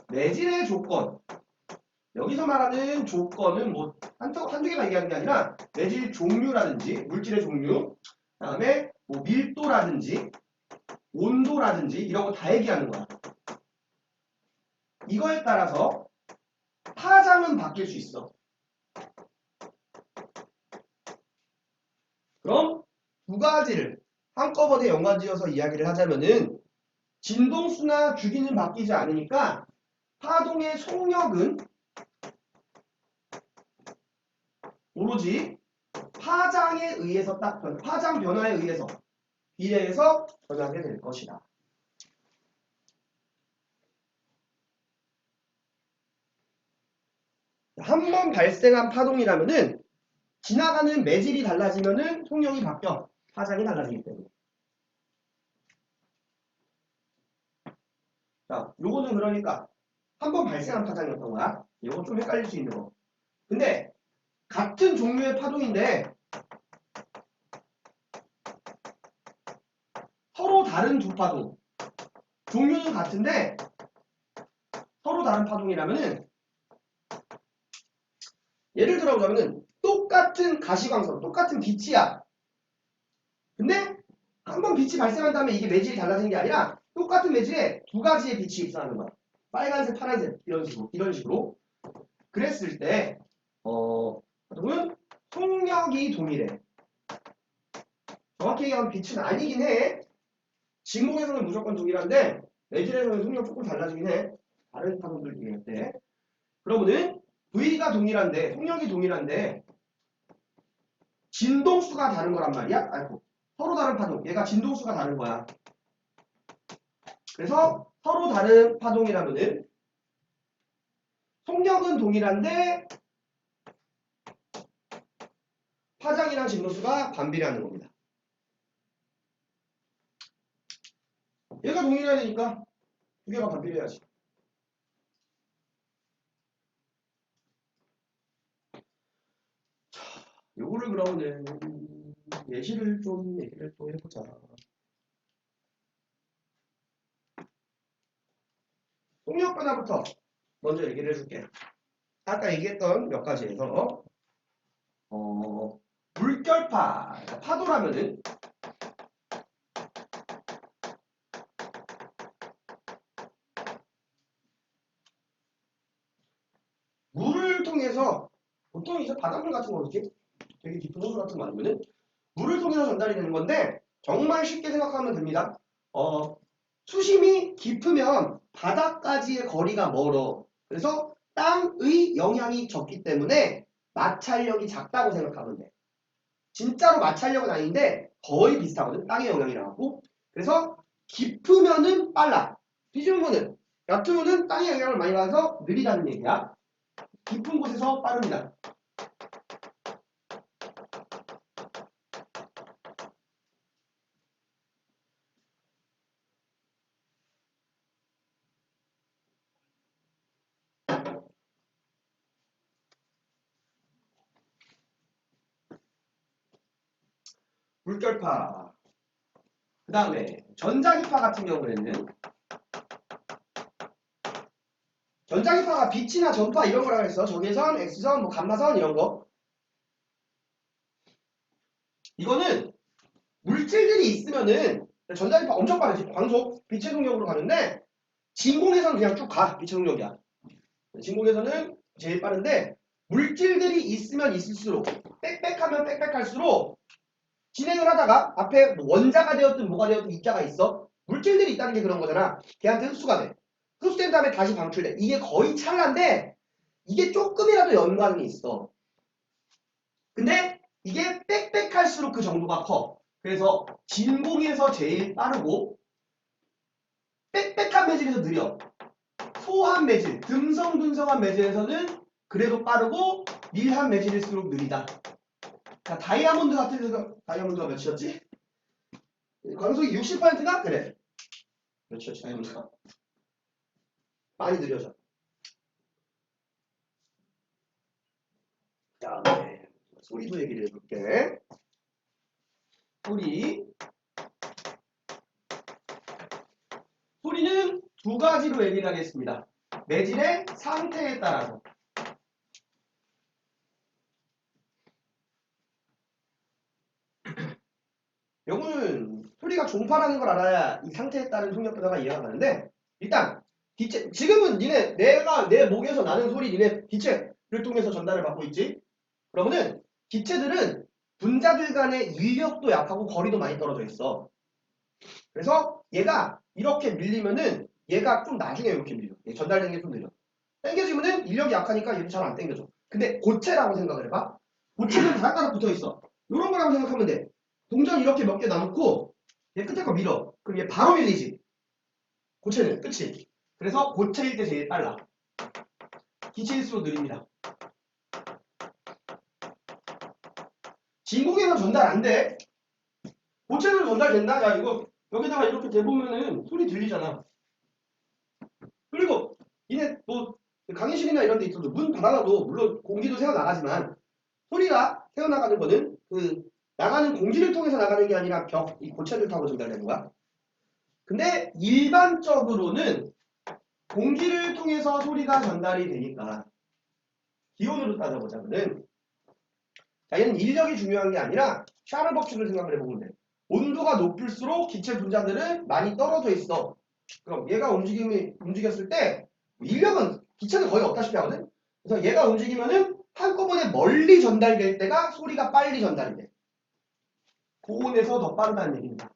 A: 내질의 조건 여기서 말하는 조건은 뭐 한두 개가 얘기하는 게 아니라 내질 종류라든지 물질의 종류 그다음에 뭐 밀도라든지 온도라든지 이런 거 다 얘기하는 거야. 이거에 따라서 파장은 바뀔 수 있어. 그럼 두 가지를 한꺼번에 연관지어서 이야기를 하자면은 진동수나 주기는 바뀌지 않으니까 파동의 속력은 오로지 파장에 의해서 파장 변화에 의해서 비례해서 변하게 될 것이다. 한 번 발생한 파동이라면은 지나가는 매질이 달라지면은 속력이 바뀌어. 파장이 달라지기 때문에. 자, 요거는 그러니까 한 번 발생한 파장이었던 거야. 요거 좀 헷갈릴 수 있는 거. 근데 같은 종류의 파동인데 서로 다른 두 파동. 종류는 같은데 서로 다른 파동이라면은 예를 들어보자면은 똑같은 가시광선, 똑같은 빛이야. 근데 한번 빛이 발생한 다음에 이게 매질이 달라지는 게 아니라 똑같은 매질에 두 가지의 빛이 입사하는 거야. 빨간색, 파란색 이런 식으로. 그랬을 때 그러면 속력이 동일해. 정확히 얘기하면 빛은 아니긴 해. 진공에서는 무조건 동일한데 매질에서는 속력 조금 달라지긴 해. 다른 파동들 중에 때. 그러면은 V가 동일한데 속력이 동일한데 진동수가 다른 거란 말이야. 아이고, 서로 다른 파동. 얘가 진동수가 다른 거야. 그래서 서로 다른 파동이라면은 속력은 동일한데 파장이랑 진동수가 반비례하는 겁니다. 얘가 동일해야 되니까 두 개가 반비례해야지. 자, 요거를 그러면은 예시를 좀 얘기를 또 해보자. 속력 변화부터 먼저 얘기를 해줄게. 아까 얘기했던 몇 가지에서 물결파, 그러니까 파도라면은 물을 통해서 보통 이제 바닷물 같은 거겠지? 되게 깊은 호수 같은 거 아니면은 물을 통해서 전달이 되는 건데 정말 쉽게 생각하면 됩니다. 수심이 깊으면 바다까지의 거리가 멀어. 그래서 땅의 영향이 적기 때문에 마찰력이 작다고 생각하면 돼. 진짜로 마찰력은 아닌데 거의 비슷하거든. 땅의 영향이라고. 그래서 깊으면은 빨라. 뒤집은 거는 얕으면은 땅의 영향을 많이 받아서 느리다는 얘기야. 깊은 곳에서 빠릅니다. 물결파. 그 다음에 전자기파 같은 경우에는 전자기파가 빛이나 전파 이런 거라고 했어. 적외선, X선, 뭐 감마선 이런 거. 이거는 물질들이 있으면은 전자기파 엄청 빠르지. 광속, 빛의 속력으로 가는데 진공에서는 그냥 쭉 가. 빛의 속력이야. 진공에서는 제일 빠른데 물질들이 있으면 있을수록 빽빽하면 빽빽할수록 진행을 하다가 앞에 뭐 원자가 되었든 뭐가 되었든 입자가 있어. 물질들이 있다는 게 그런 거잖아. 걔한테 흡수가 돼. 흡수된 다음에 다시 방출돼. 이게 거의 찰나인데 이게 조금이라도 연관이 있어. 근데 이게 빽빽할수록 그 정도가 커. 그래서 진공에서 제일 빠르고 빽빽한 매질에서 느려. 소한 매질, 듬성듬성한 매질에서는 그래도 빠르고 밀한 매질일수록 느리다. 자, 다이아몬드 같은 데서 다이아몬드가 몇이었지? 광속이 60%가? 그래. 몇이었지 다이아몬드가? 많이 느려져. 그 다음에 소리도 얘기를 해볼게. 소리는 두 가지로 얘기를 하겠습니다. 매질의 상태에 따라서. 요거는 소리가 종파라는 걸 알아야 이 상태에 따른 속력 변화가 이해가 가는데 일단 기체 지금은 내가 내 목에서 나는 소리 니네 기체를 통해서 전달을 받고 있지. 그러면은 기체들은 분자들 간의 인력도 약하고 거리도 많이 떨어져 있어. 그래서 얘가 이렇게 밀리면은 얘가 좀 나중에 이렇게 밀려. 전달되는 게 좀 느려. 당겨지면은 인력이 약하니까 얘도 잘 안 당겨져. 근데 고체라고 생각을 해봐. 고체는 다닥다닥 붙어 있어. 이런 거라고 생각하면 돼. 동전 이렇게 몇 개 나놓고 얘 끝에 거 밀어. 그럼 얘 바로 밀리지. 고체는 끝이. 그래서 고체일 때 제일 빨라. 기체일수록 느립니다. 진공에서 전달 안 돼. 고체는 전달된다. 야 이거 여기다가 이렇게 대보면은 소리 들리잖아. 그리고 이제 뭐 강의실이나 이런 데 있어도 문 닫아놔도 물론 공기도 새어나가지만 소리가 새어나가는 거는 그 나가는 공기를 통해서 나가는 게 아니라 이 고체를 타고 전달되는 거야. 근데 일반적으로는 공기를 통해서 소리가 전달이 되니까 기온으로 따져보자면은 자, 얘는 인력이 중요한 게 아니라 샤를 법칙을 생각을 해보면 돼. 온도가 높을수록 기체 분자들은 많이 떨어져 있어. 그럼 얘가 움직였을 때 인력은 기체는 거의 없다시피 하거든. 그래서 얘가 움직이면은 한꺼번에 멀리 전달될 때가 소리가 빨리 전달이 돼. 고온에서 더 빠르다는 얘기입니다.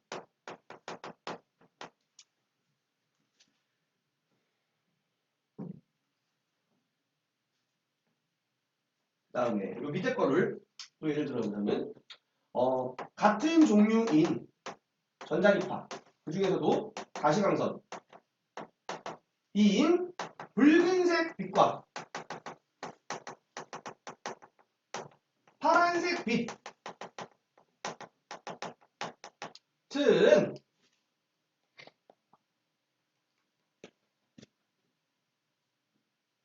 A: 다음에 요 밑에 거를 또 예를 들어보자면 같은 종류인 전자기파 그 중에서도 가시광선 이인 붉은색 빛과 파란색 빛은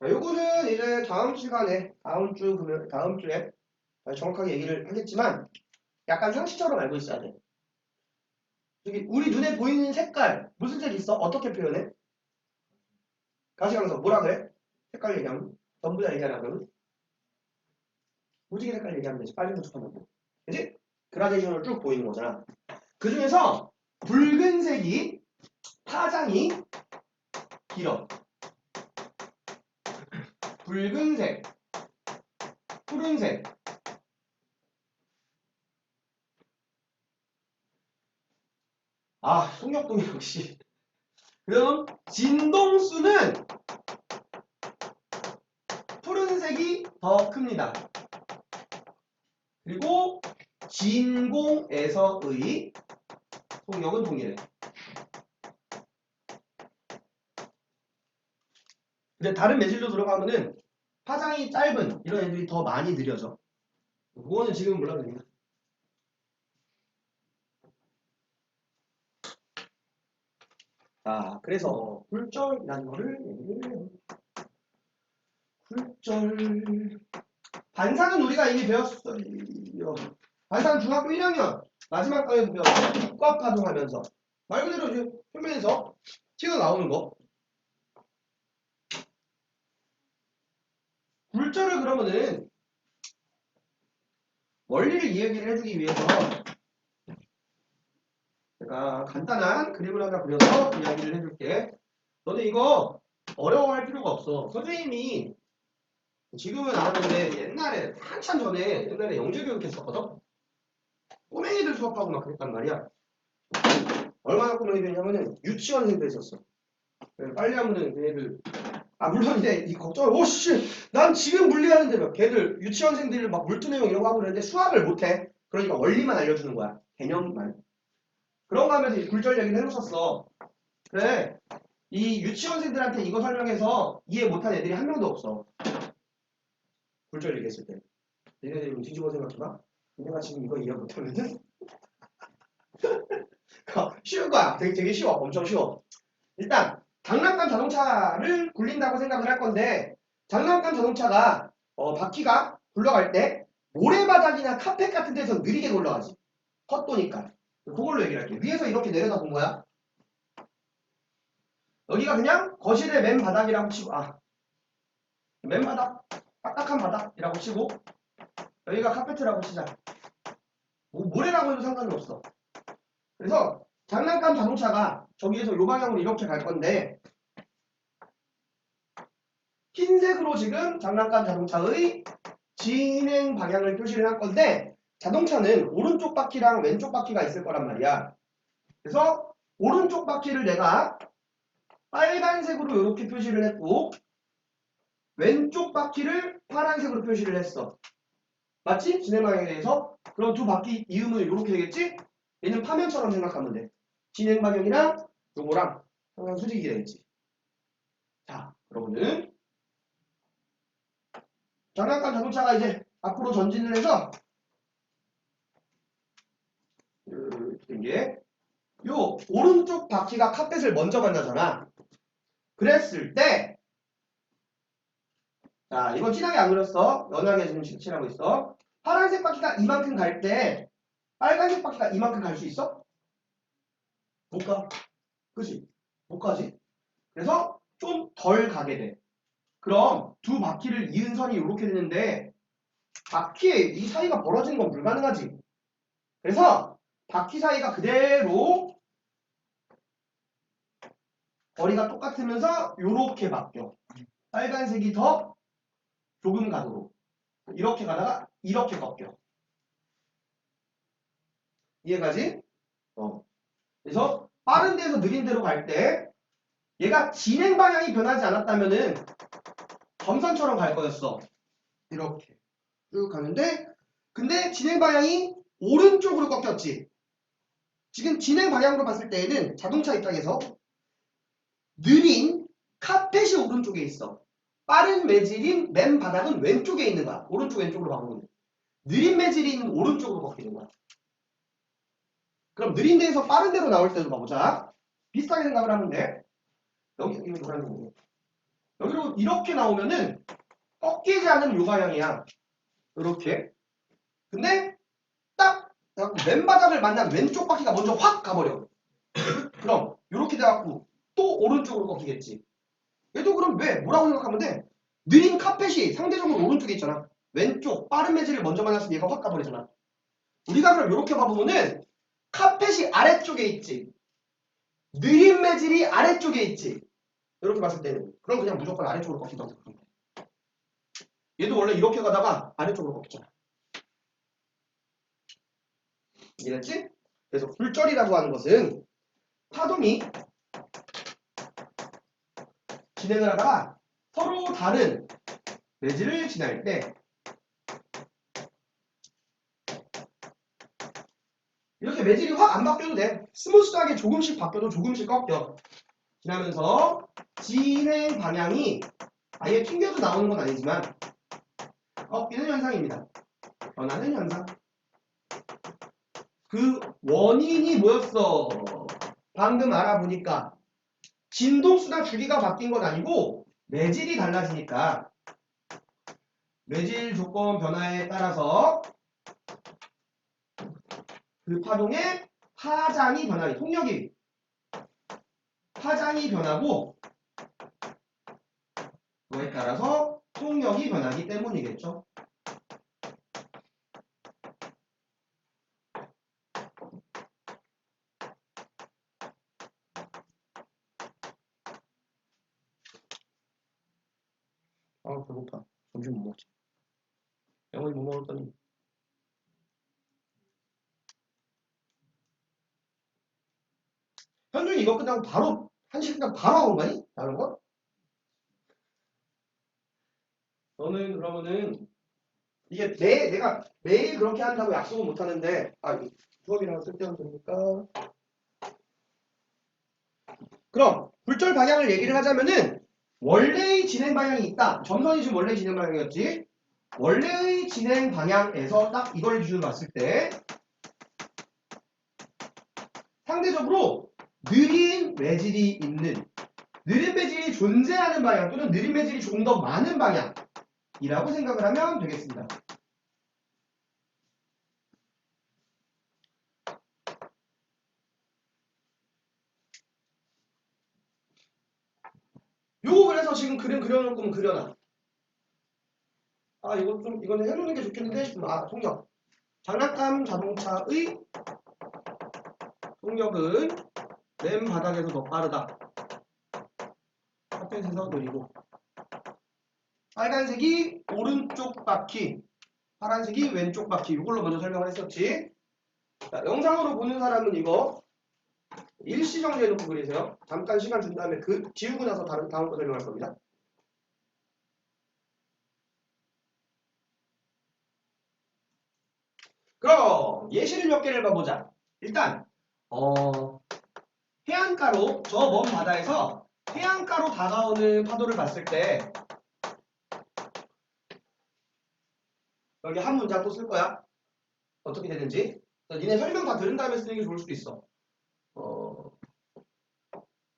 A: 요거는 이제 다음 시간에 다음 주에 정확하게 얘기를 하겠지만 약간 상식처럼 알고 있어야 돼. 여기 우리 눈에 보이는 색깔 무슨 색 있어? 어떻게 표현해? 가시광선 뭐라 그래? 색깔 얘기하면 전부 다 얘기하라면 무지개 색깔 얘기하면 되지. 빨리 분석한다고. 그지? 그라데이션으로 쭉 보이는 거잖아. 그 중에서 붉은색이 파장이 길어. 붉은색, 푸른색. 아, 송역동이 역시. 그럼 진동수는 푸른색이 더 큽니다. 그리고 진공에서의 속력은 동일해. 근데 다른 매질로 들어가면은 파장이 짧은 이런 애들이 더 많이 느려져. 그거는 지금 몰라도 됩니다. 자, 그래서 굴절이라는 거를 얘기를 해요. 굴절. 반사는 우리가 이미 배웠어요. 반사는 중학교 1학년 마지막 강에 배웠어. 육각 가동하면서 말 그대로 이제 표면에서 튀어나오는 거. 굴절을 그러면은 원리를 이야기를 해주기 위해서 제가 간단한 그림을 하나 그려서 이야기를 해줄게. 너네 이거 어려워할 필요가 없어. 선생님이 지금은 안 하는데 옛날에 한참 전에 옛날에 영재교육 했었거든. 꼬맹이들 수업하고 막 그랬단 말이야. 얼마나 꼬맹이 되냐면은 유치원생도 있었어. 빨리 하면은 걔네들 물론 이제 이 걱정을 오씨 난 지금 물리하는데 걔들 유치원생들 막 물투 내용 이런 거 하고 그러는데 수학을 못해. 그러니까 원리만 알려주는 거야. 개념만. 그런 거 하면서 굴절 얘기를 해줬었어. 그래 이 유치원생들한테 이거 설명해서 이해 못한 애들이 한 명도 없어. 굴절 얘기했을 때. 얘네들이 뒤집어 생각해봐. 내가 지금 이거 이해 못하면은 쉬운 거야. 되게 쉬워. 엄청 쉬워. 일단 장난감 자동차를 굴린다고 생각을 할 건데 장난감 자동차가 바퀴가 굴러갈 때 모래바닥이나 카펫 같은 데서 느리게 굴러가지. 헛도니까. 그걸로 얘기를 할게. 위에서 이렇게 내려다 본 거야. 여기가 그냥 거실의 맨 바닥이라고 치고 맨 바닥 딱딱한 바닥이라고 치고 여기가 카페트라고 치자. 모래라고 해도 상관이 없어. 그래서 장난감 자동차가 저기에서 요 방향으로 이렇게 갈 건데 흰색으로 지금 장난감 자동차의 진행 방향을 표시를 할 건데 자동차는 오른쪽 바퀴랑 왼쪽 바퀴가 있을 거란 말이야. 그래서 오른쪽 바퀴를 내가 빨간색으로 이렇게 표시를 했고 왼쪽 바퀴를 파란색으로 표시를 했어. 맞지? 진행 방향에 대해서. 그럼 두 바퀴 이음은 이렇게 되겠지? 얘는 파면처럼 생각하면 돼. 진행 방향이랑 요거랑 항상 수직이 되겠지. 자, 그러면은 장난감 자동차가 이제 앞으로 전진을 해서 이렇게 된 게 요 오른쪽 바퀴가 카펫을 먼저 만나잖아. 그랬을 때 자, 이건 진하게 안 그렸어. 연하게 지금 칠하고 있어. 파란색 바퀴가 이만큼 갈 때 빨간색 바퀴가 이만큼 갈 수 있어? 못 가. 그지? 못 가지? 그래서 좀 덜 가게 돼. 그럼 두 바퀴를 이은 선이 이렇게 되는데 바퀴의 이 사이가 벌어지는 건 불가능하지. 그래서 바퀴 사이가 그대로 거리가 똑같으면서 이렇게 바뀌어. 빨간색이 더 조금 가도록. 이렇게 가다가 이렇게 꺾여. 이해가지? 그래서 빠른 데에서 느린 데로 갈 때 얘가 진행 방향이 변하지 않았다면은 점선처럼 갈 거였어. 이렇게 쭉 가는데 근데 진행 방향이 오른쪽으로 꺾였지. 지금 진행 방향으로 봤을 때에는 자동차 입장에서 느린 카펫이 오른쪽에 있어. 빠른 매질인 맨 바닥은 왼쪽에 있는 거야. 오른쪽 왼쪽으로 바꾸면 느린 매질이 있는 오른쪽으로 꺾이는 거야. 그럼 느린 데에서 빠른 데로 나올 때도 봐보자. 비슷하게 생각을 하면 돼. 여기 노란 거. 여기로 이렇게 나오면은 꺾이지 않은 요 방향이야. 이렇게. 근데 딱 맨바닥을 만난 왼쪽 바퀴가 먼저 확 가버려. 그럼 이렇게 돼갖고 또 오른쪽으로 꺾이겠지. 얘도 그럼 왜? 뭐라고 생각하면 돼? 느린 카펫이 상대적으로 오른쪽에 있잖아. 왼쪽 빠른 매질을 먼저 만났으면 얘가 확 가버리잖아. 우리가 그럼 이렇게 봐보면은 카펫이 아래쪽에 있지. 느린 매질이 아래쪽에 있지. 이렇게 봤을 때는 그럼 그냥 무조건 아래쪽으로 꺾인다고 생각합니다. 얘도 원래 이렇게 가다가 아래쪽으로 꺾였잖아. 이해됐지? 그래서 굴절이라고 하는 것은 파동이 진행을 하다가 서로 다른 매질을 지날 때 이렇게 매질이 확 안 바뀌어도 돼. 스무스하게 조금씩 바뀌어도 조금씩 꺾여. 지나면서 진행 방향이 아예 튕겨서 나오는 건 아니지만 꺾이는 현상입니다. 변하는 현상. 그 원인이 뭐였어? 방금 알아보니까 진동수나 주기가 바뀐 건 아니고 매질이 달라지니까 매질 조건 변화에 따라서 그 파동의 파장이 변하니 통력이 파장이 변하고 그거에 따라서 통력이 변하기 때문이겠죠. 아 배고파. 점심 못 먹지. 영원히 못 먹을 거니. 현준이 이거 끝나고 바로 한 시간 바로 하고 가니? 다른 거? 너는 그러면은 이게 내가 매일 그렇게 한다고 약속은 못 하는데 수업이랑 쓸데없는 소리니까. 그럼 굴절 방향을 얘기를 하자면은 원래의 진행 방향이 있다. 점선이 지금 원래의 진행 방향이었지. 원래의 진행 방향에서 딱 이걸 기준으로 봤을 때 상대적으로 느린 매질이 있는 느린 매질이 존재하는 방향 또는 느린 매질이 조금 더 많은 방향이라고 생각을 하면 되겠습니다. 요거 그래서 지금 그림 그려놓을 거면 그려놔. 이거는 해놓는 게 좋겠는데 싶으면 속력. 장난감 자동차의 속력은 맨 바닥에서 더 빠르다. 카펫에서 느리고. 빨간색이 오른쪽 바퀴, 파란색이 왼쪽 바퀴. 이걸로 먼저 설명을 했었지. 자, 영상으로 보는 사람은 이거 일시 정리해놓고 그리세요. 잠깐 시간 준 다음에 지우고 나서 다음 거 설명할 겁니다. 그럼 예시를 몇 개를 봐보자. 일단 해안가로 저 먼 바다에서 해안가로 다가오는 파도를 봤을 때 여기 한 문장 또 쓸 거야. 어떻게 되는지. 니네 설명 다 들은 다음에 쓰는 게 좋을 수도 있어.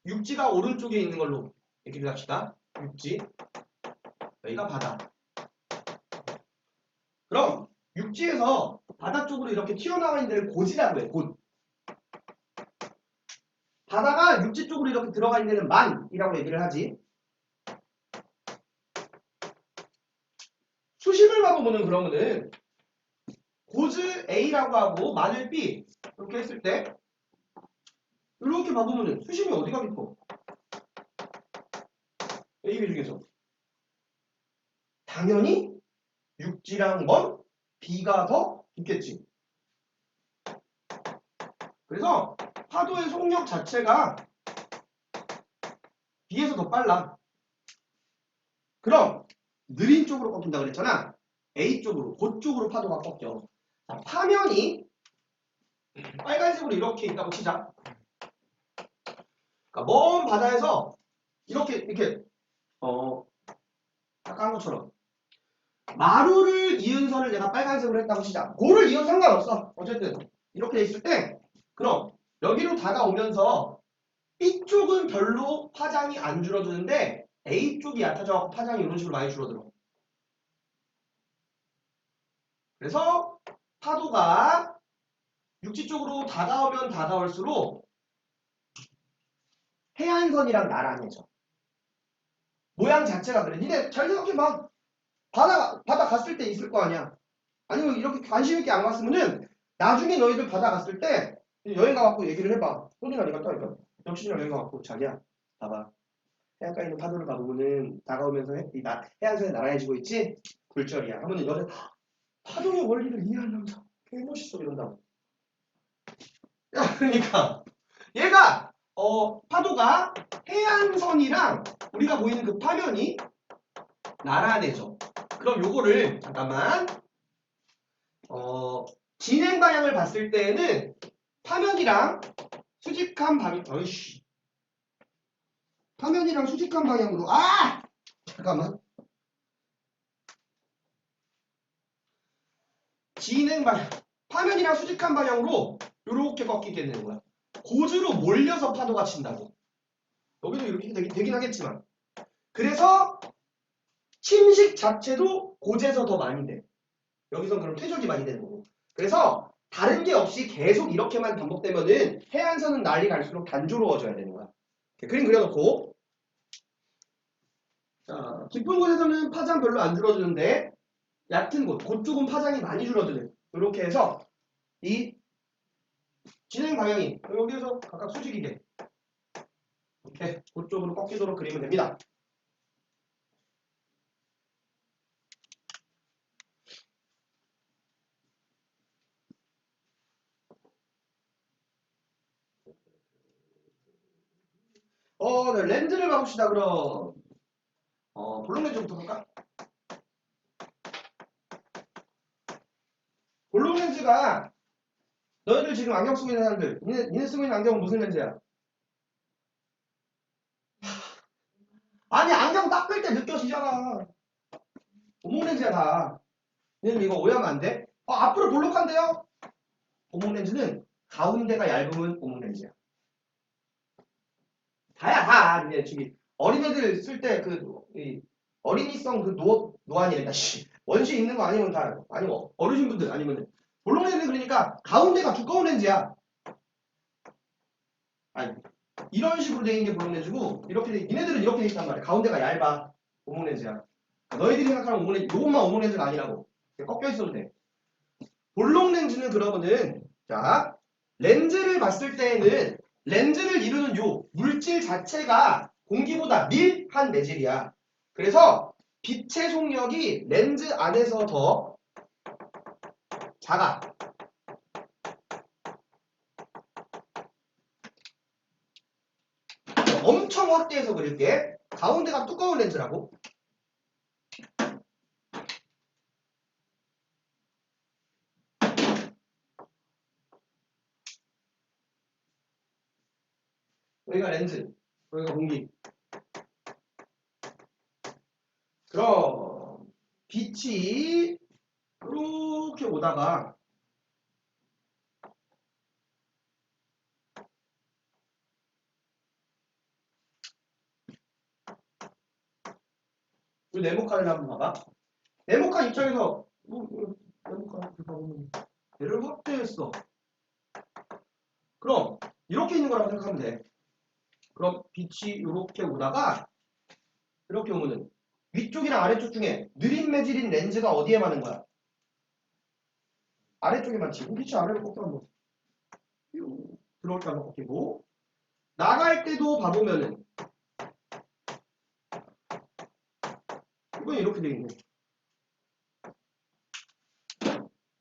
A: 육지가 오른쪽에 있는 걸로 이렇게 합시다. 육지. 여기가 바다. 그럼 육지에서 바다 쪽으로 이렇게 튀어나와 있는 데를 고지라고 해. 곧. 바다가 육지 쪽으로 이렇게 들어가 있는 데는 만이라고 얘기를 하지. 수심을 봐보면은 그러면은 고즈 A라고 하고 마늘 B 이렇게 했을 때 이렇게 봐보면은 수심이 어디가 깊어? A, B 중에서 당연히 육지랑 먼 B가 더 깊겠지. 그래서 파도의 속력 자체가 B에서 더 빨라. 그럼 느린 쪽으로 꺾인다 그랬잖아. A 쪽으로, 그쪽으로 파도가 꺾여. 자, 파면이 빨간색으로 이렇게 있다고 치자. 그러니까 먼 바다에서 이렇게 아까 한 것처럼 마루를 이은 선을 내가 빨간색으로 했다고 치자. 고를 이은 상관없어. 어쨌든 이렇게 돼 있을 때 그럼 여기로 다가오면서 B쪽은 별로 파장이 안 줄어드는데 A쪽이 얕아져서 파장이 이런 식으로 많이 줄어들어. 그래서 파도가 육지 쪽으로 다가오면 다가올수록 해안선이랑 나란해져. 모양 자체가 그래. 니네 잘 생각해봐. 바다 갔을 때 있을 거 아니야. 아니면 이렇게 관심 있게 안 갔으면은 나중에 너희들 바다 갔을 때 여행 가갖고 얘기를 해봐. 손이나 네가 떠니까 역시나 여행 가갖고 자기야 봐봐. 해안가에 있는 파도를 봐보면은 다가오면서 해안선이 나란해지고 있지? 굴절이야. 하면은 너는 파도의 원리를 이해한 남자. 개 멋있어 이런다고. 야, 그러니까 얘가 파도가 해안선이랑 우리가 보이는 그 파면이 나란해져. 그럼 요거를 잠깐만 진행 방향을 봤을 때에는 파면이랑 수직한 방향 파면이랑 수직한 방향으로 잠깐만 진행 방향 파면이랑 수직한 방향으로 이렇게 꺾이게 되는 거야. 고주로 몰려서 파도가 친다고. 여기도 이렇게 되긴 하겠지만 그래서 침식 자체도 고제에서 더 많이 돼. 여기서 그럼 퇴적이 많이 되는 거고. 그래서 다른 게 없이 계속 이렇게만 반복되면은 해안선은 날이 갈수록 단조로워져야 되는 거야. 그림 그려놓고 자, 깊은 곳에서는 파장 별로 안 줄어드는데 얕은 곳, 그쪽은 파장이 많이 줄어드네. 이렇게 해서 이 진행 방향이 여기에서 각각 수직이 돼. 이렇게 그쪽으로 꺾이도록 그리면 됩니다. 네, 렌즈를 봐봅시다. 그럼 볼록 렌즈부터 볼까? 볼록 렌즈가 너희들 지금 안경 쓰고 있는 사람들 니네 쓰고 있는 안경은 무슨 렌즈야? 아니 안경 닦을 때 느껴지잖아. 고무 렌즈야 다. 니네 이거 오해하면 안 돼? 앞으로 볼록한데요? 고무 렌즈는 가운데가 얇으면 고무 렌즈야. 다야 다. 니네 저기 어린애들 쓸 때 그 어린이성 그 노안이랬다. 원시 있는 거 아니면 다 아니면 어르신분들 아니면 볼록 렌즈 그러니까 가운데가 두꺼운 렌즈야. 아니 이런 식으로 돼 있는 게 볼록 렌즈고 이렇게 니네들은 이렇게 돼 있단 말이야. 가운데가 얇아. 고무 렌즈야. 너희들이 생각하는 오목 렌즈 요것만 오목 렌즈가 아니라고. 꺾여 있어도 돼. 볼록 렌즈는 그러면은 자 렌즈를 봤을 때에는 렌즈를 이루는 요 물질 자체가 공기보다 밀한 매질이야. 그래서 빛의 속력이 렌즈 안에서 더 작아. 엄청 확대해서 그릴게. 가운데가 두꺼운 렌즈라고. 여기가 렌즈, 여기가 공기. 그럼 빛이 이렇게 오다가 이 네모칸을 한번 봐봐. 네모칸 입장에서 네모칸 이렇게 봐보면 얘를 확대했어. 그럼 이렇게 있는 거라고 생각하면 돼. 그럼 빛이 이렇게 오다가 이렇게 오면은 위쪽이랑 아래쪽 중에 느린 매질인 렌즈가 어디에 많은 거야? 아래쪽에 많지. 그치? 아래로 꺾여 한번. 들어올 때 한번 꺾이고. 나갈 때도 봐보면은 이건 이렇게 돼 있네.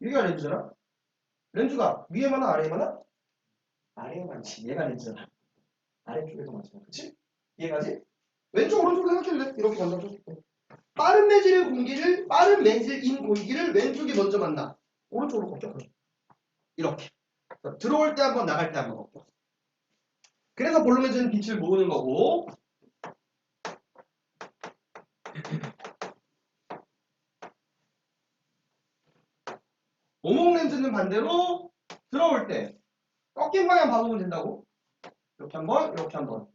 A: 여기가 렌즈잖아? 렌즈가 위에 많아? 아래에 많아? 아래에 많지. 얘가 렌즈잖아. 아래쪽에도 많잖아. 그치? 이해가지? 왼쪽 오른쪽으로 생각해도 돼. 이렇게 간다고. 빠른 매질인 공기를 왼쪽이 먼저 만나. 오른쪽으로 꺾여. 이렇게. 들어올 때 한번 나갈 때 한번 꺾여. 그래서 볼륨매질은 빛을 모으는 거고. 오목 렌즈는 반대로 들어올 때 꺾인 방향 봐보면 된다고. 이렇게 한번, 이렇게 한번.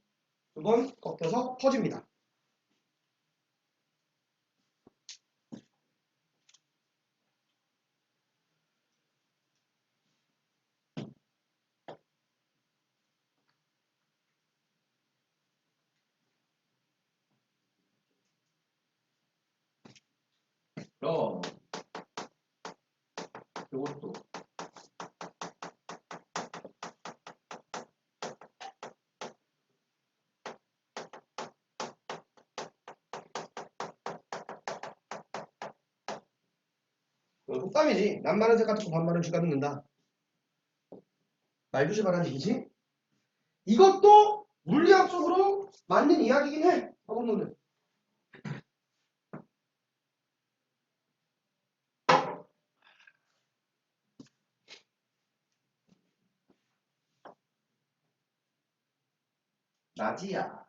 A: 두 번 꺾여서 퍼집니다. 그럼 이것도 속담이지. 남마른 새 같고 반마른 쥐가 듣는다. 말조심하라는 얘기지. 이것도 물리학적으로 맞는 이야기긴 해. 학원론은. 낮이야.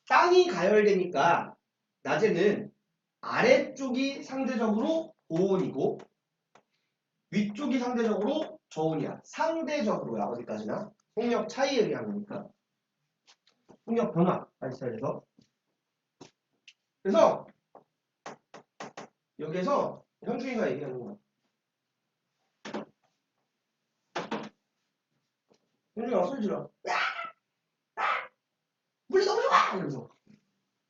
A: 땅이 가열되니까 낮에는 아래쪽이 상대적으로 고온이고 위쪽이 상대적으로 저온이야. 상대적으로야. 어디까지나. 속력 차이에 의한 거니까. 속력 변화. 아인슈타인에서. 그래서 여기에서 현중이가 얘기하는 거야. 현중이가 소리 질러. 물이 너무 좋아! 이러면서.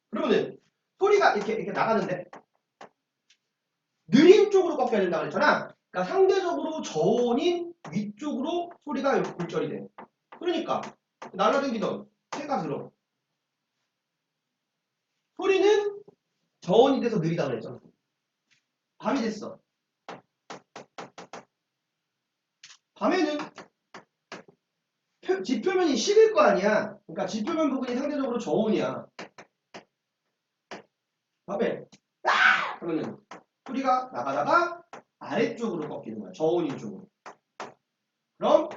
A: 그러면은 소리가 이렇게 나가는데 느린 쪽으로 꺾여야 된다고 그랬잖아. 그러니까 상대적으로 저온인 위쪽으로 소리가 이렇게 굴절이 돼. 그러니까 날라다니던 새가 들어. 소리는 저온이 돼서 느리다고 그랬잖아. 밤이 됐어. 밤에는 지표면이 식을 거 아니야. 그러니까 지표면 부분이 상대적으로 저온이야. 밤에 그러면은 소리가 나가다가 아래쪽으로 꺾이는 거야. 저온인 쪽으로. 그럼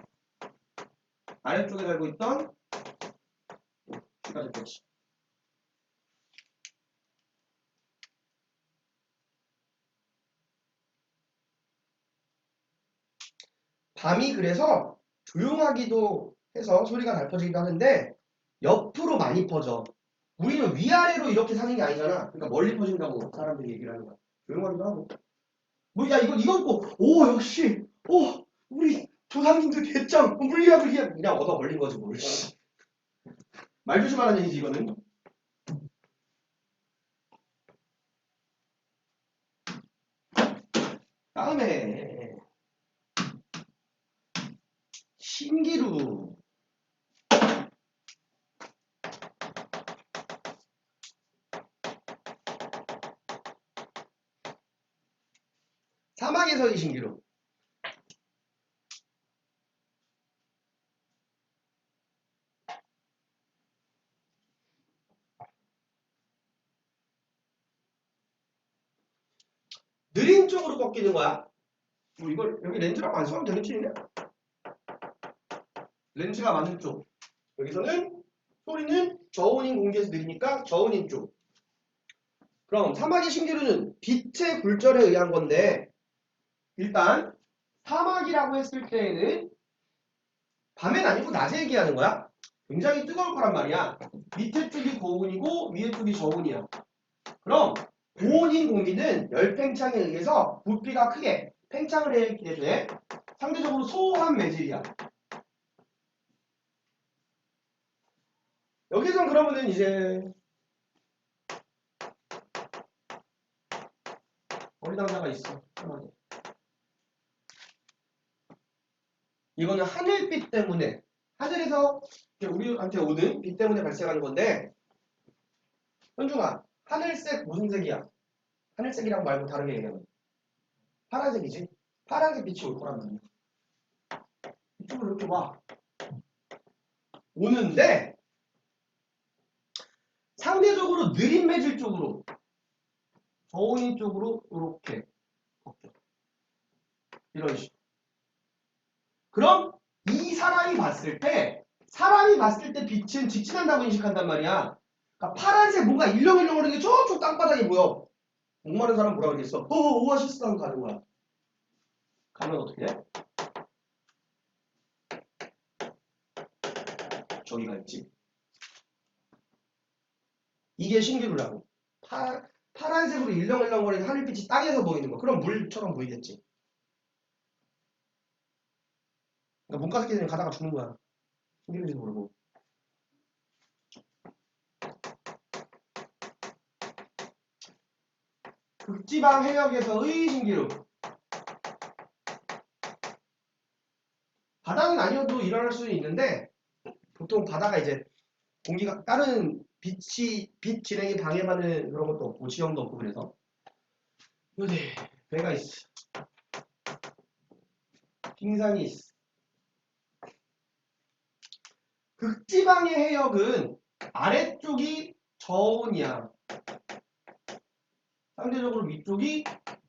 A: 아래쪽에 달고 있던 쥐가 됐겠지. 밤이 그래서 조용하기도 해서 소리가 잘 퍼지기도 하는데 옆으로 많이 퍼져. 우리는 위아래로 이렇게 사는 게 아니잖아. 그러니까 멀리 퍼진다고 사람들이 얘기를 하는 거야. 조용하기도 하고. 뭐, 야, 이거 읽고, 오, 역시, 오, 우리 조상님들 개짱, 물리학을 그냥 얻어 걸린 거지, 뭘. 말 조심하라는 얘기지, 이거는. 다음에, 신기루. 사막에서의 신기루. 느린 쪽으로 꺾이는 거야. 뭐 이걸 여기 렌즈랑 안 써도 되는 팀이네. 렌즈가 맞는 쪽. 여기서는 소리는 저온인 공기에서 느리니까 저온인 쪽. 그럼 사막의 신기루는 빛의 굴절에 의한 건데 일단 사막이라고 했을 때에는 밤엔 아니고 낮에 얘기하는 거야. 굉장히 뜨거울 거란 말이야. 밑에 쪽이 고온이고 위에 쪽이 저온이야. 그럼 고온인 공기는 열 팽창에 의해서 부피가 크게 팽창을 했기 때문에 상대적으로 소한 매질이야. 여기서 그러면은 이제 머리 당자가 있어. 편하게. 이거는 하늘빛 때문에 하늘에서 우리한테 오는 빛 때문에 발생하는 건데 현중아 하늘색 무슨 색이야? 하늘색이라고 말고 다르게 얘기하면 파란색이지. 파란색 빛이 올 거란 말이야. 이쪽으로 이렇게 와. 오는데 상대적으로 느린 매질 쪽으로 저온인 쪽으로 이렇게 꺾여. 이런 식으로. 그럼 이 사람이 봤을 때 빛은 직진한다고 인식한단 말이야. 그러니까 파란색 뭔가 일렁일렁거리는 게 저쪽 땅바닥에 보여. 목마른 사람 뭐라 그러겠어? 오아시스 하고 가는 거야. 가면 어떻게 돼? 저기가 있지. 이게 신기루라고. 파란색으로 일렁일렁거리는 하늘빛이 땅에서 보이는 거. 그럼 물처럼 보이겠지. 그러니까 문과 새끼들은 가다가 죽는 거야. 신기루인지도 모르고. 극지방 해역에서의 신기루. 바다는 아니어도 일어날 수는 있는데 보통 바다가 이제 공기가 다른 빛 진행이 방해받는 그런 것도 없고 지형도 없고 그래서 어디 배가 있어. 빙산이 있어. 극지방의 해역은 아래쪽이 저온이야. 상대적으로 위쪽이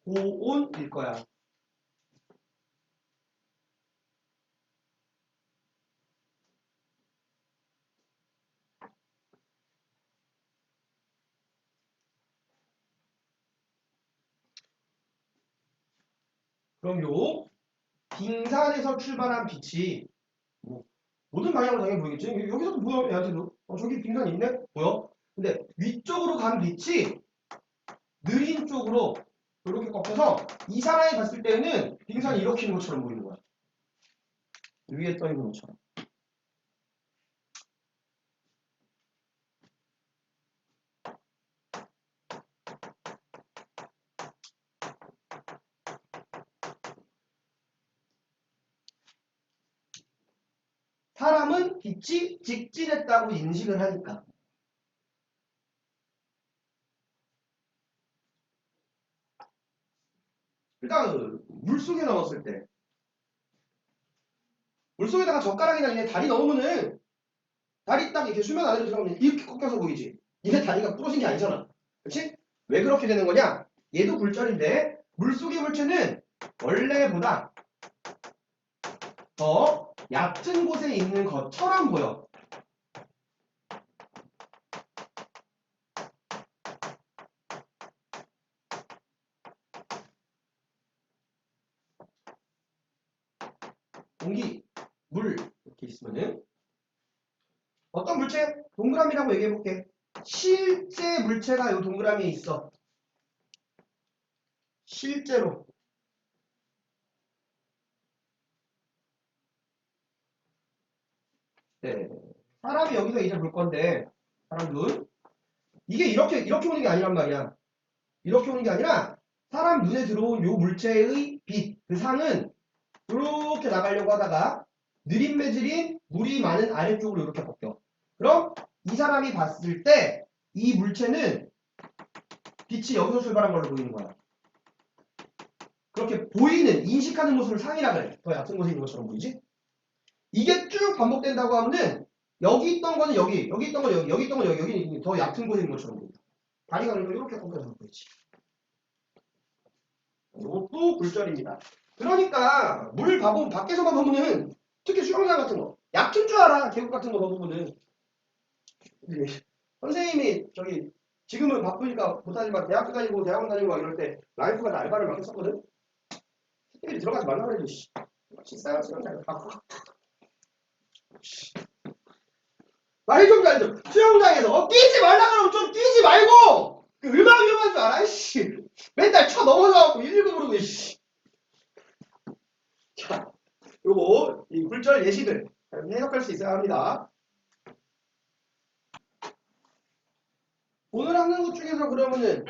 A: 고온일 거야. 그럼 요 빙산에서 출발한 빛이 뭐 모든 방향으로 당연히 보이겠지. 여기서도 보여. 얘한테도. 저기 빙산 있네? 보여. 근데 위쪽으로 간 빛이 느린 쪽으로 이렇게 꺾여서 이 사람이 봤을 때는 빙산이 이렇게 있는 것처럼 보이는 거야. 위에 떠 있는 것처럼. 사람은 빛이 직진했다고 인식을 하니까. 일단 물속에 넣었을 때 물속에다가 젓가락이나 이게 다리 넣으면은 다리 딱 이렇게 수면 안으로 들어가면 이렇게 꺾여서 보이지. 이게 다리가 부러진 게 아니잖아. 그렇지? 왜 그렇게 되는 거냐? 얘도 굴절인데 물속의 물체는 원래보다 더 얕은 곳에 있는 것처럼 보여. 공기, 물 이렇게 있으면은 어떤 물체? 동그라미라고 얘기해 볼게. 실제 물체가 이 동그라미에 있어. 실제로. 네. 사람이 여기서 이제 볼 건데 사람 눈 이게 이렇게 오는 게 아니란 말이야. 이렇게 오는 게 아니라 사람 눈에 들어온 요 물체의 빛, 그 상은 이렇게 나가려고 하다가 느린 매질인 물이 많은 아래쪽으로 이렇게 꺾여. 그럼 이 사람이 봤을 때 이 물체는 빛이 여기서 출발한 걸로 보이는 거야. 그렇게 보이는, 인식하는 모습을 상이라 그래. 더 얕은 곳에 있는 것처럼 보이지? 이게 쭉 반복된다고 하면은 여기 있던 거는 여기 있던 건 여기, 여기 있던 건 여기 더 얕은 곳에 있는 것처럼 보인다. 다리가 그러니까 이렇게 꺾여서 보이지. 이것도 굴절입니다. 그러니까 물 봐보면 밖에서만 보면은 특히 수영장 같은 거 얕은 줄 알아. 계곡 같은 거 보면은 선생님이 저기 지금은 바쁘니까 못하지만 대학교 다니고 대학원 다니고 막 이럴 때 라이프가 알바를 막 했었거든. 새끼들이 들어가지 말라 그래도 씨. 식사용 수영장 말 좀 잘 좀. 수영장에서 뛰지 말라 그러면 좀 뛰지 말고 얼마나 위험한 줄 알아 씨. 맨날 쳐 넘어져갖고 119 부르고 씨. 자, 요거 이 굴절 예시들 해석할 수 있어야 합니다. 오늘 하는 것 중에서 그러면은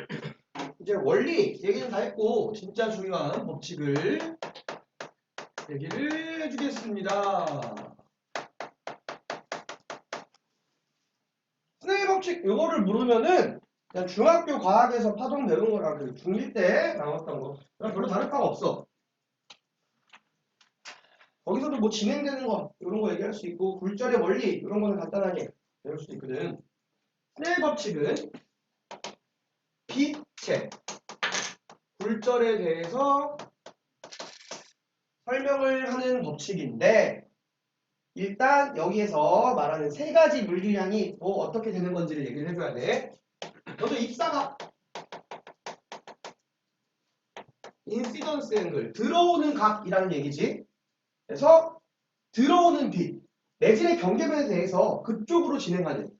A: 이제 원리 얘기는 다 했고 진짜 중요한 법칙을 얘기를 해주겠습니다. 스네일 법칙 요거를 물으면은 그냥 중학교 과학에서 파동 배운 거랑 그 중1 때 나왔던 거 그냥 별로 다를 바가 없어. 거기서도 뭐 진행되는 거 이런 거 얘기할 수 있고 굴절의 원리 이런 거는 간단하게 배울 수 있거든. 스네일 법칙은 빛의 굴절에 대해서 설명을 하는 법칙인데 일단 여기에서 말하는 세 가지 물질량이 뭐 어떻게 되는 건지를 얘기를 해줘야 돼. 먼저 입사각 인시던스 앵글 들어오는 각이라는 얘기지. 그래서 들어오는 빛 내진의 경계면에 대해서 그쪽으로 진행하는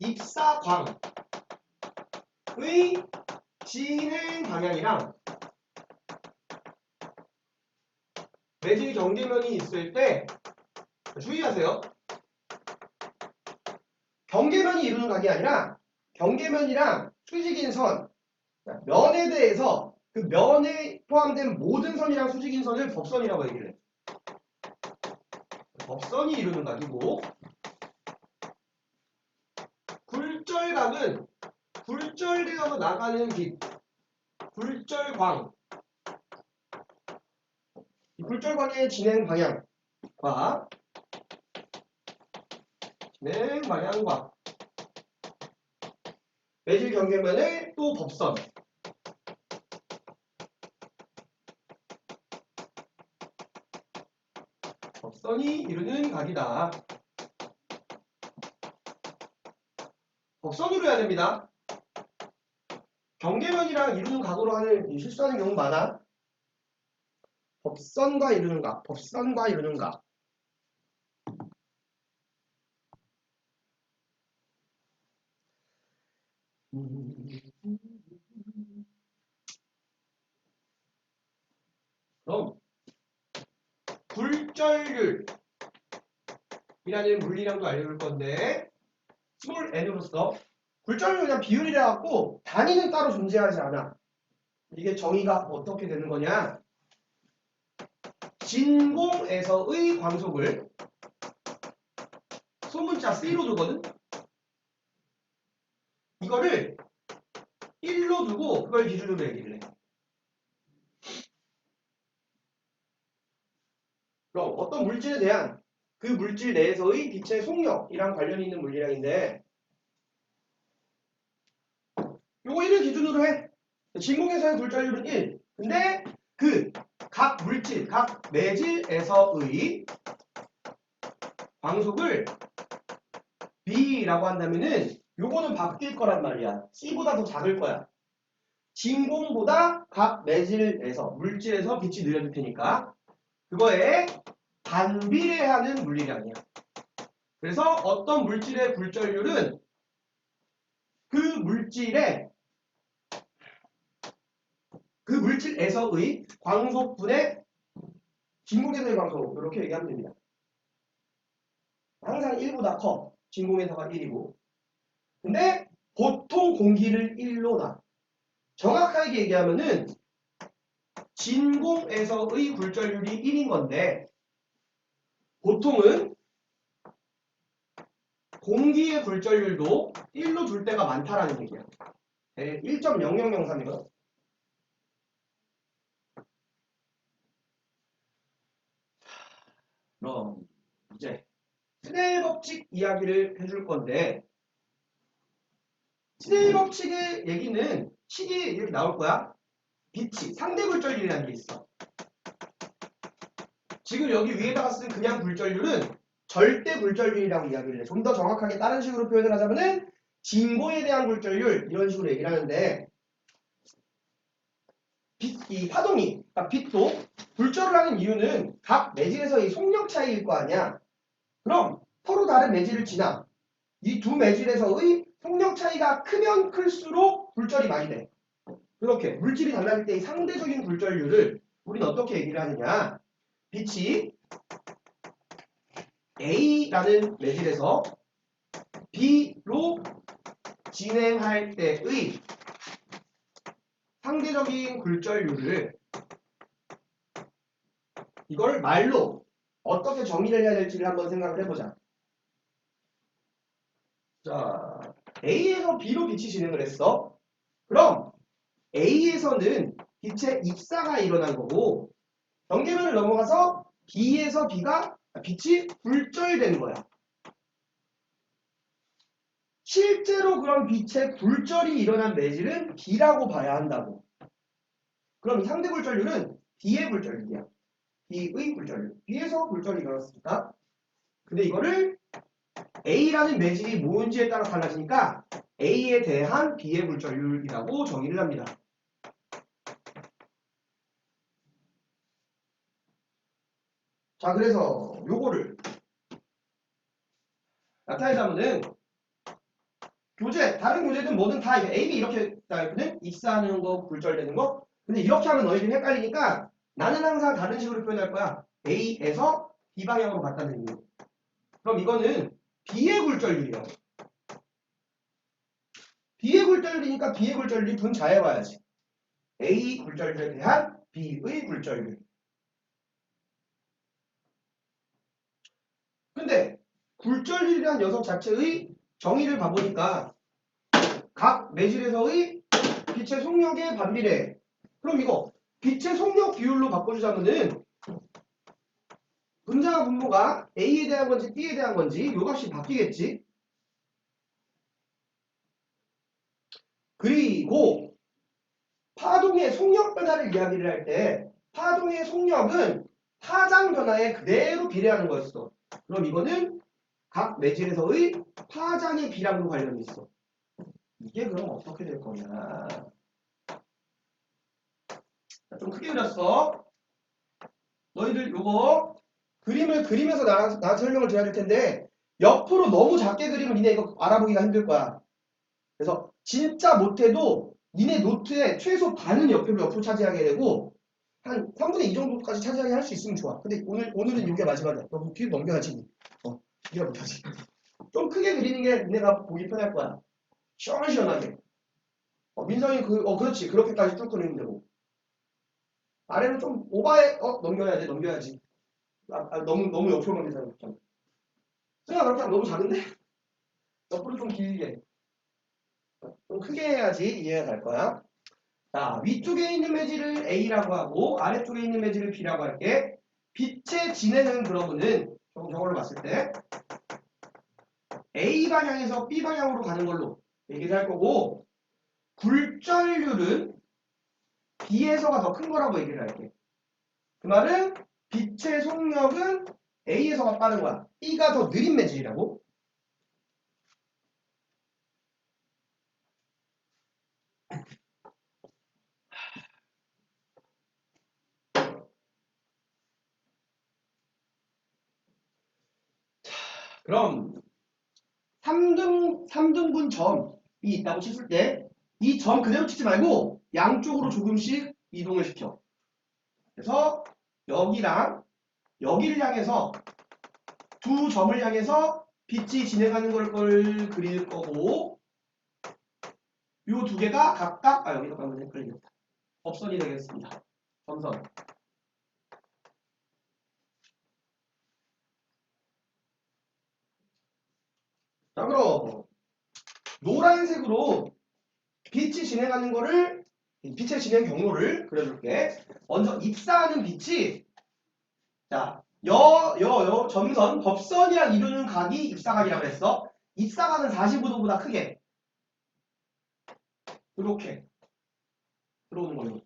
A: 입사광의 진행 방향이랑 내진 경계면이 있을 때 주의하세요. 경계면이 이루는 각이 아니라 경계면이랑 수직인 선 면에 대해서 그 면에 포함된 모든 선이랑 수직인 선을 법선이라고 얘기를 해. 법선이 이루는 각이고 굴절각은 굴절되어서 나가는 빛 굴절광 이 굴절광의 진행 방향과 매질 경계면의 또 법선 법선이 이루는 각이다. 법선으로 해야 됩니다. 경계면이랑 이루는 각으로 하는 실수하는 경우 많아. 법선과 이루는 각, 법선과 이루는 각. 그럼 굴절률이라는 물리량도 알려줄 건데 스몰 n으로서 굴절률은 그냥 비율이라 갖고 단위는 따로 존재하지 않아. 이게 정의가 어떻게 되는 거냐? 진공에서의 광속을 소문자 C로 두거든? 이거를 1로 두고 그걸 기준으로 얘기를 해. 그럼 어떤 물질에 대한 그 물질 내에서의 빛의 속력이랑 관련이 있는 물리량인데 요거 1을 기준으로 해. 진공에서의 굴절률은 1. 근데 그 각 물질, 각 매질에서의 광속을 B라고 한다면은 요거는 바뀔 거란 말이야. C보다 더 작을 거야. 진공보다 각 매질에서, 물질에서 빛이 느려질 테니까 그거에 반비례하는 물리량이야. 그래서 어떤 물질의 굴절률은 그 물질에서의 광속분의 진공에서의 광속 이렇게 얘기하면 됩니다. 항상 1보다 커. 진공에서가 1이고. 근데 보통 공기를 1로 놔. 정확하게 얘기하면은 진공에서의 굴절률이 1인 건데 보통은 공기의 굴절률도 1로 둘 때가 많다라는 얘기야. 1.0003이거든. 그럼 이제 스네일 법칙 이야기를 해줄 건데 스네일 법칙의 얘기는 식이 이렇게 나올 거야. 빛이 상대 굴절률이라는 게 있어. 지금 여기 위에다가 쓴 그냥 굴절률은 절대 굴절률이라고 이야기를 해. 좀 더 정확하게 다른 식으로 표현을 하자면은 진공에 대한 굴절률 이런 식으로 얘기를 하는데 이 파동이 그러니까 빛도 굴절을 하는 이유는 각 매질에서 이 속력 차이일 거 아니야. 그럼 서로 다른 매질을 지나 이 두 매질에서의 속력 차이가 크면 클수록 굴절이 많이 돼. 그렇게 물질이 달라질 때 이 상대적인 굴절률을 우리는 어떻게 얘기를 하느냐. 빛이 A라는 매질에서 B로 진행할 때의 상대적인 굴절률을 이걸 말로 어떻게 정의를 해야 될지를 한번 생각을 해보자. 자, A에서 B로 빛이 진행을 했어. 그럼 A에서는 빛의 입사가 일어난 거고 경계면을 넘어가서 B에서 빛이 굴절된 거야. 실제로 그럼 빛의 굴절이 일어난 매질은 B라고 봐야 한다고. 그럼 이 상대 굴절률은 B의 굴절률이야. B의 굴절률. B에서 굴절이 일어났습니다. 근데 이거를 A라는 매질이 뭔지에 따라 달라지니까 A에 대한 B의 굴절률이라고 정의를 합니다. 자, 그래서 요거를 나타내자면은 다른 교재든 뭐든 다 A, B 이렇게 나있거든? 입사하는 거, 굴절되는 거. 근데 이렇게 하면 너희들이 헷갈리니까 나는 항상 다른 식으로 표현할 거야. A에서 B 방향으로 갔다는 의미. 그럼 이거는 B의 굴절률이라고. B의 굴절률이니까 B의 굴절률이 분자해봐야지. A 굴절률에 대한 B의 굴절률. 근데 굴절률이라는 녀석 자체의 정의를 봐보니까 각 매질에서의 빛의 속력의 반비례. 그럼 이거 빛의 속력 비율로 바꿔주자면은 분자와 분모가 A에 대한 건지 B에 대한 건지 요 값이 바뀌겠지. 그리고 파동의 속력 변화를 이야기를 할 때 파동의 속력은 파장 변화에 그대로 비례하는 거였어. 그럼 이거는 각 매질에서의 파장의 비량도 관련이 있어. 이게 그럼 어떻게 될 거냐. 좀 크게 그렸어. 너희들 요거 그림을 그리면서 나한테 설명을 드려야 될 텐데 옆으로 너무 작게 그리면 니네 이거 알아보기가 힘들 거야. 그래서 진짜 못해도 니네 노트에 최소 반은 옆으로 차지하게 되고 한 3분의 2 정도까지 차지하게 할 수 있으면 좋아. 근데 오늘은 이게 마지막이야. 너무 뒤로 넘겨야지. 네가 못하지. 좀 크게 그리는 게 니네가 보기 편할 거야. 시원시원하게. 민성이 그렇지. 그렇게까지 쭉 그리면 되고. 아래는 좀 오바해. 넘겨야지. 너무 옆으로 넘기잖아. 승아 그렇게 하면 너무 작은데? 옆으로 좀 길게. 좀 크게 해야지 이해가 갈 거야. 자, 위쪽에 있는 매질을 A라고 하고 아래쪽에 있는 매질을 B라고 할게. 빛의 진행은 그러면은 저걸로 봤을 때 A 방향에서 B 방향으로 가는 걸로 얘기를 할 거고 굴절률은 B에서가 더 큰 거라고 얘기를 할게. 그 말은 빛의 속력은 A에서가 빠른 거야. B가 더 느린 매질이라고. 그럼 3등분 점이 있다고 쳤을 때 이 점 그대로 치지 말고 양쪽으로 조금씩 이동을 시켜. 그래서 여기랑 여기를 향해서 두 점을 향해서 빛이 진행하는 걸 그릴 거고 요 두 개가 각각 여기서 가면 헷갈리겠다. 법선이 되겠습니다. 점선. 자 그럼 노란색으로 빛이 진행하는 거를 빛의 진행 경로를 그려줄게. 먼저 입사하는 빛이 자 점선 법선이랑 이루는 각이 입사각이라고 했어. 입사각은 45도보다 크게 이렇게 들어오는 걸로.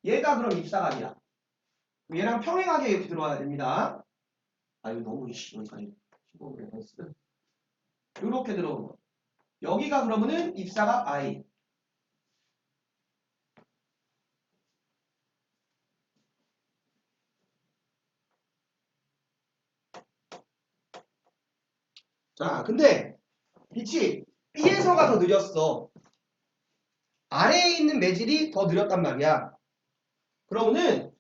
A: 얘가 그럼 입사각이야. 얘랑 평행하게 이렇게 들어와야 됩니다. 이거 너무 여기까지 15분에 했어. 이렇게 들어오는 거. 여기가 그러면은 입사각 I. 자, 근데 빛이 B에서가 더 느렸어. 아래에 있는 매질이 더 느렸단 말이야. 그러면은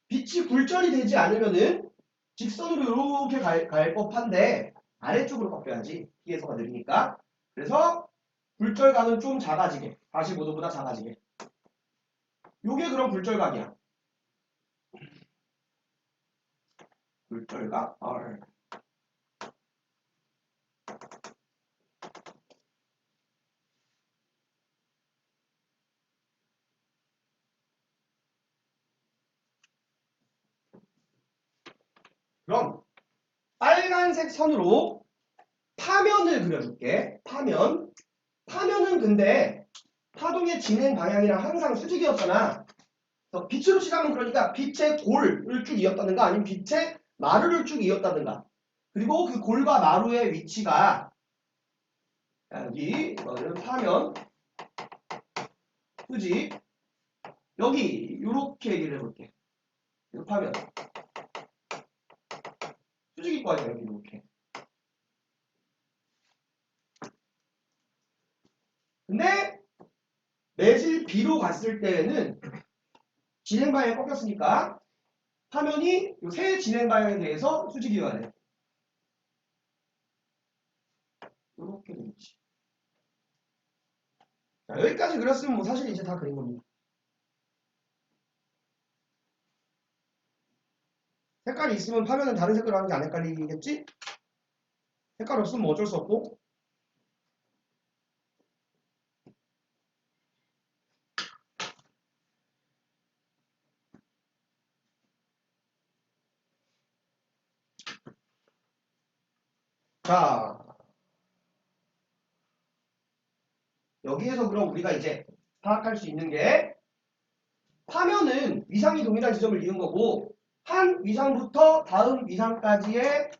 A: 빛이 굴절이 되지 않으면은 직선으로 이렇게 갈 법한데 아래쪽으로 꺾여야지. B에서가 느리니까. 그래서 불절각은 좀 작아지게. 45도보다 작아지게. 요게 그럼 불절각이야. 불절각 R. 그럼 빨간색 선으로 파면을 그려줄게. 파면. 파면은 근데 파동의 진행 방향이랑 항상 수직이었잖아. 그래서 빛으로 칠하면 그러니까 빛의 골을 쭉 이었다든가 아니면 빛의 마루를 쭉 이었다든가. 그리고 그 골과 마루의 위치가 여기 이거는 파면 수직 여기 요렇게 얘기를 해볼게. 이거 파면 수직일 거 아니야 여기 이렇게. 근데 매질 B로 갔을 때는 진행 방향이 꺾였으니까 화면이 이 세 진행 방향에 대해서 수직이어야 돼. 이렇게 되겠지. 자, 여기까지 그렸으면 뭐 사실 이제 다 그린 겁니다. 색깔이 있으면 화면은 다른 색깔로 하는 게 안 헷갈리겠지? 색깔 없으면 뭐 어쩔 수 없고. 자, 여기에서 그럼 우리가 이제 파악할 수 있는 게 화면은 위상이 동일한 지점을 이은 거고 한 위상부터 다음 위상까지의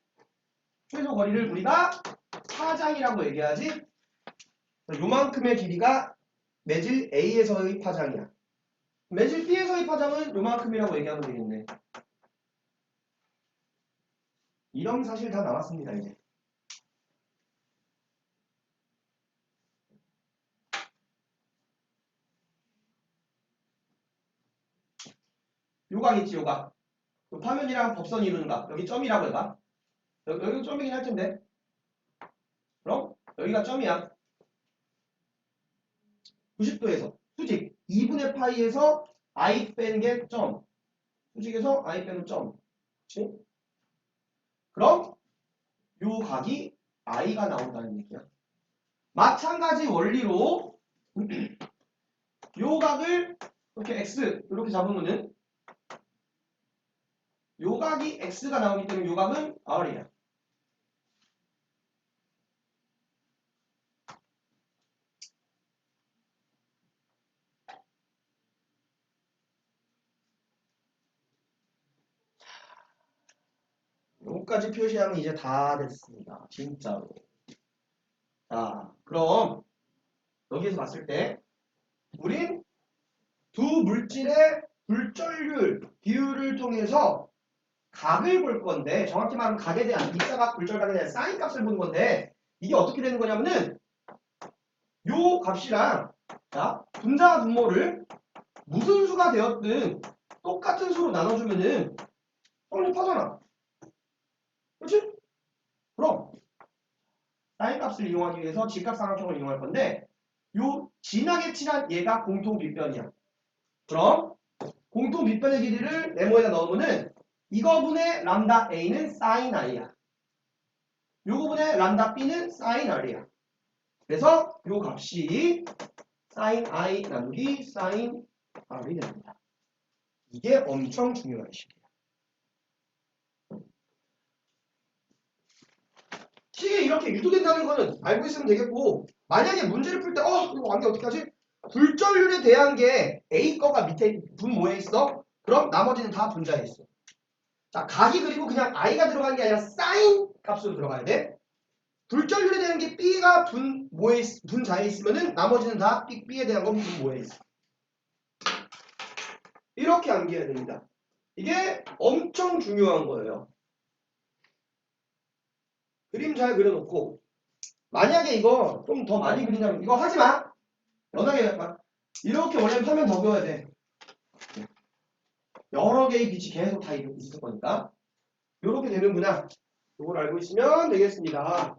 A: 최소 거리를 우리가 파장이라고 얘기하지. 요만큼의 길이가 매질 A에서의 파장이야. 매질 B에서의 파장은 요만큼이라고 얘기하면 되겠네. 이런 사실 다 나왔습니다, 이제. 요각 있지, 요각. 요 파면이랑 법선이 이루는 각. 여기 점이라고 해봐. 여기도 점이긴 할 텐데. 그럼 여기가 점이야. 90도에서 수직 2분의 파이에서 I 빼는 게 점. 수직에서 I 빼는 점. 그치? 그럼 요 각이 I가 나온다는 얘기야. 마찬가지 원리로 요 각을 이렇게 X 이렇게 잡으면은 요 각이 X가 나오기 때문에 요 각은 R이야. 요까지 표시하면 이제 다 됐습니다. 진짜로. 자, 그럼 여기에서 봤을 때 우린 두 물질의 불절률 비율을 통해서 각을 볼 건데 정확히 말하면 각에 대한 입사각, 불절각에 대한 사인 값을 보는 건데 이게 어떻게 되는 거냐면은 요 값이랑 자, 분자와 분모를 무슨 수가 되었든 똑같은 수로 나눠주면은 성립하잖아. 그렇지? 그럼 사인 값을 이용하기 위해서 직각삼각형을 이용할 건데 요 진하게 칠한 얘가 공통 빗변이야. 그럼 공통 빗변의 길이를 네모에다 넣으면은 이거분의 람다 A는 사인 I야. 요거분의 람다 B는 사인 R이야. 그래서 요 값이 사인 I 나누기 사인 R이 됩니다. 이게 엄청 중요한 식이야. 식이 이렇게 유도된다는 거는 알고 있으면 되겠고 만약에 문제를 풀 때 이거 관계 어떻게 하지? 불절률에 대한 게 A 거가 밑에 분모에 있어? 그럼 나머지는 다 분자에 있어. 자, 각이 그리고 그냥 I가 들어가는 게 아니라 사인 값으로 들어가야 돼. 불절률에 대한 게 B가 분자에 있으면은 나머지는 다 B에 대한 건 분모에 있어. 이렇게 암기해야 됩니다. 이게 엄청 중요한 거예요. 그림 잘 그려놓고 만약에 이거 좀 더 많이 그린다면 이거 하지 마. 연하게 약간 이렇게 원래 하면 더 그려야 돼. 여러 개의 빛이 계속 다 있을 거니까 이렇게 되는구나. 이걸 알고 있으면 되겠습니다.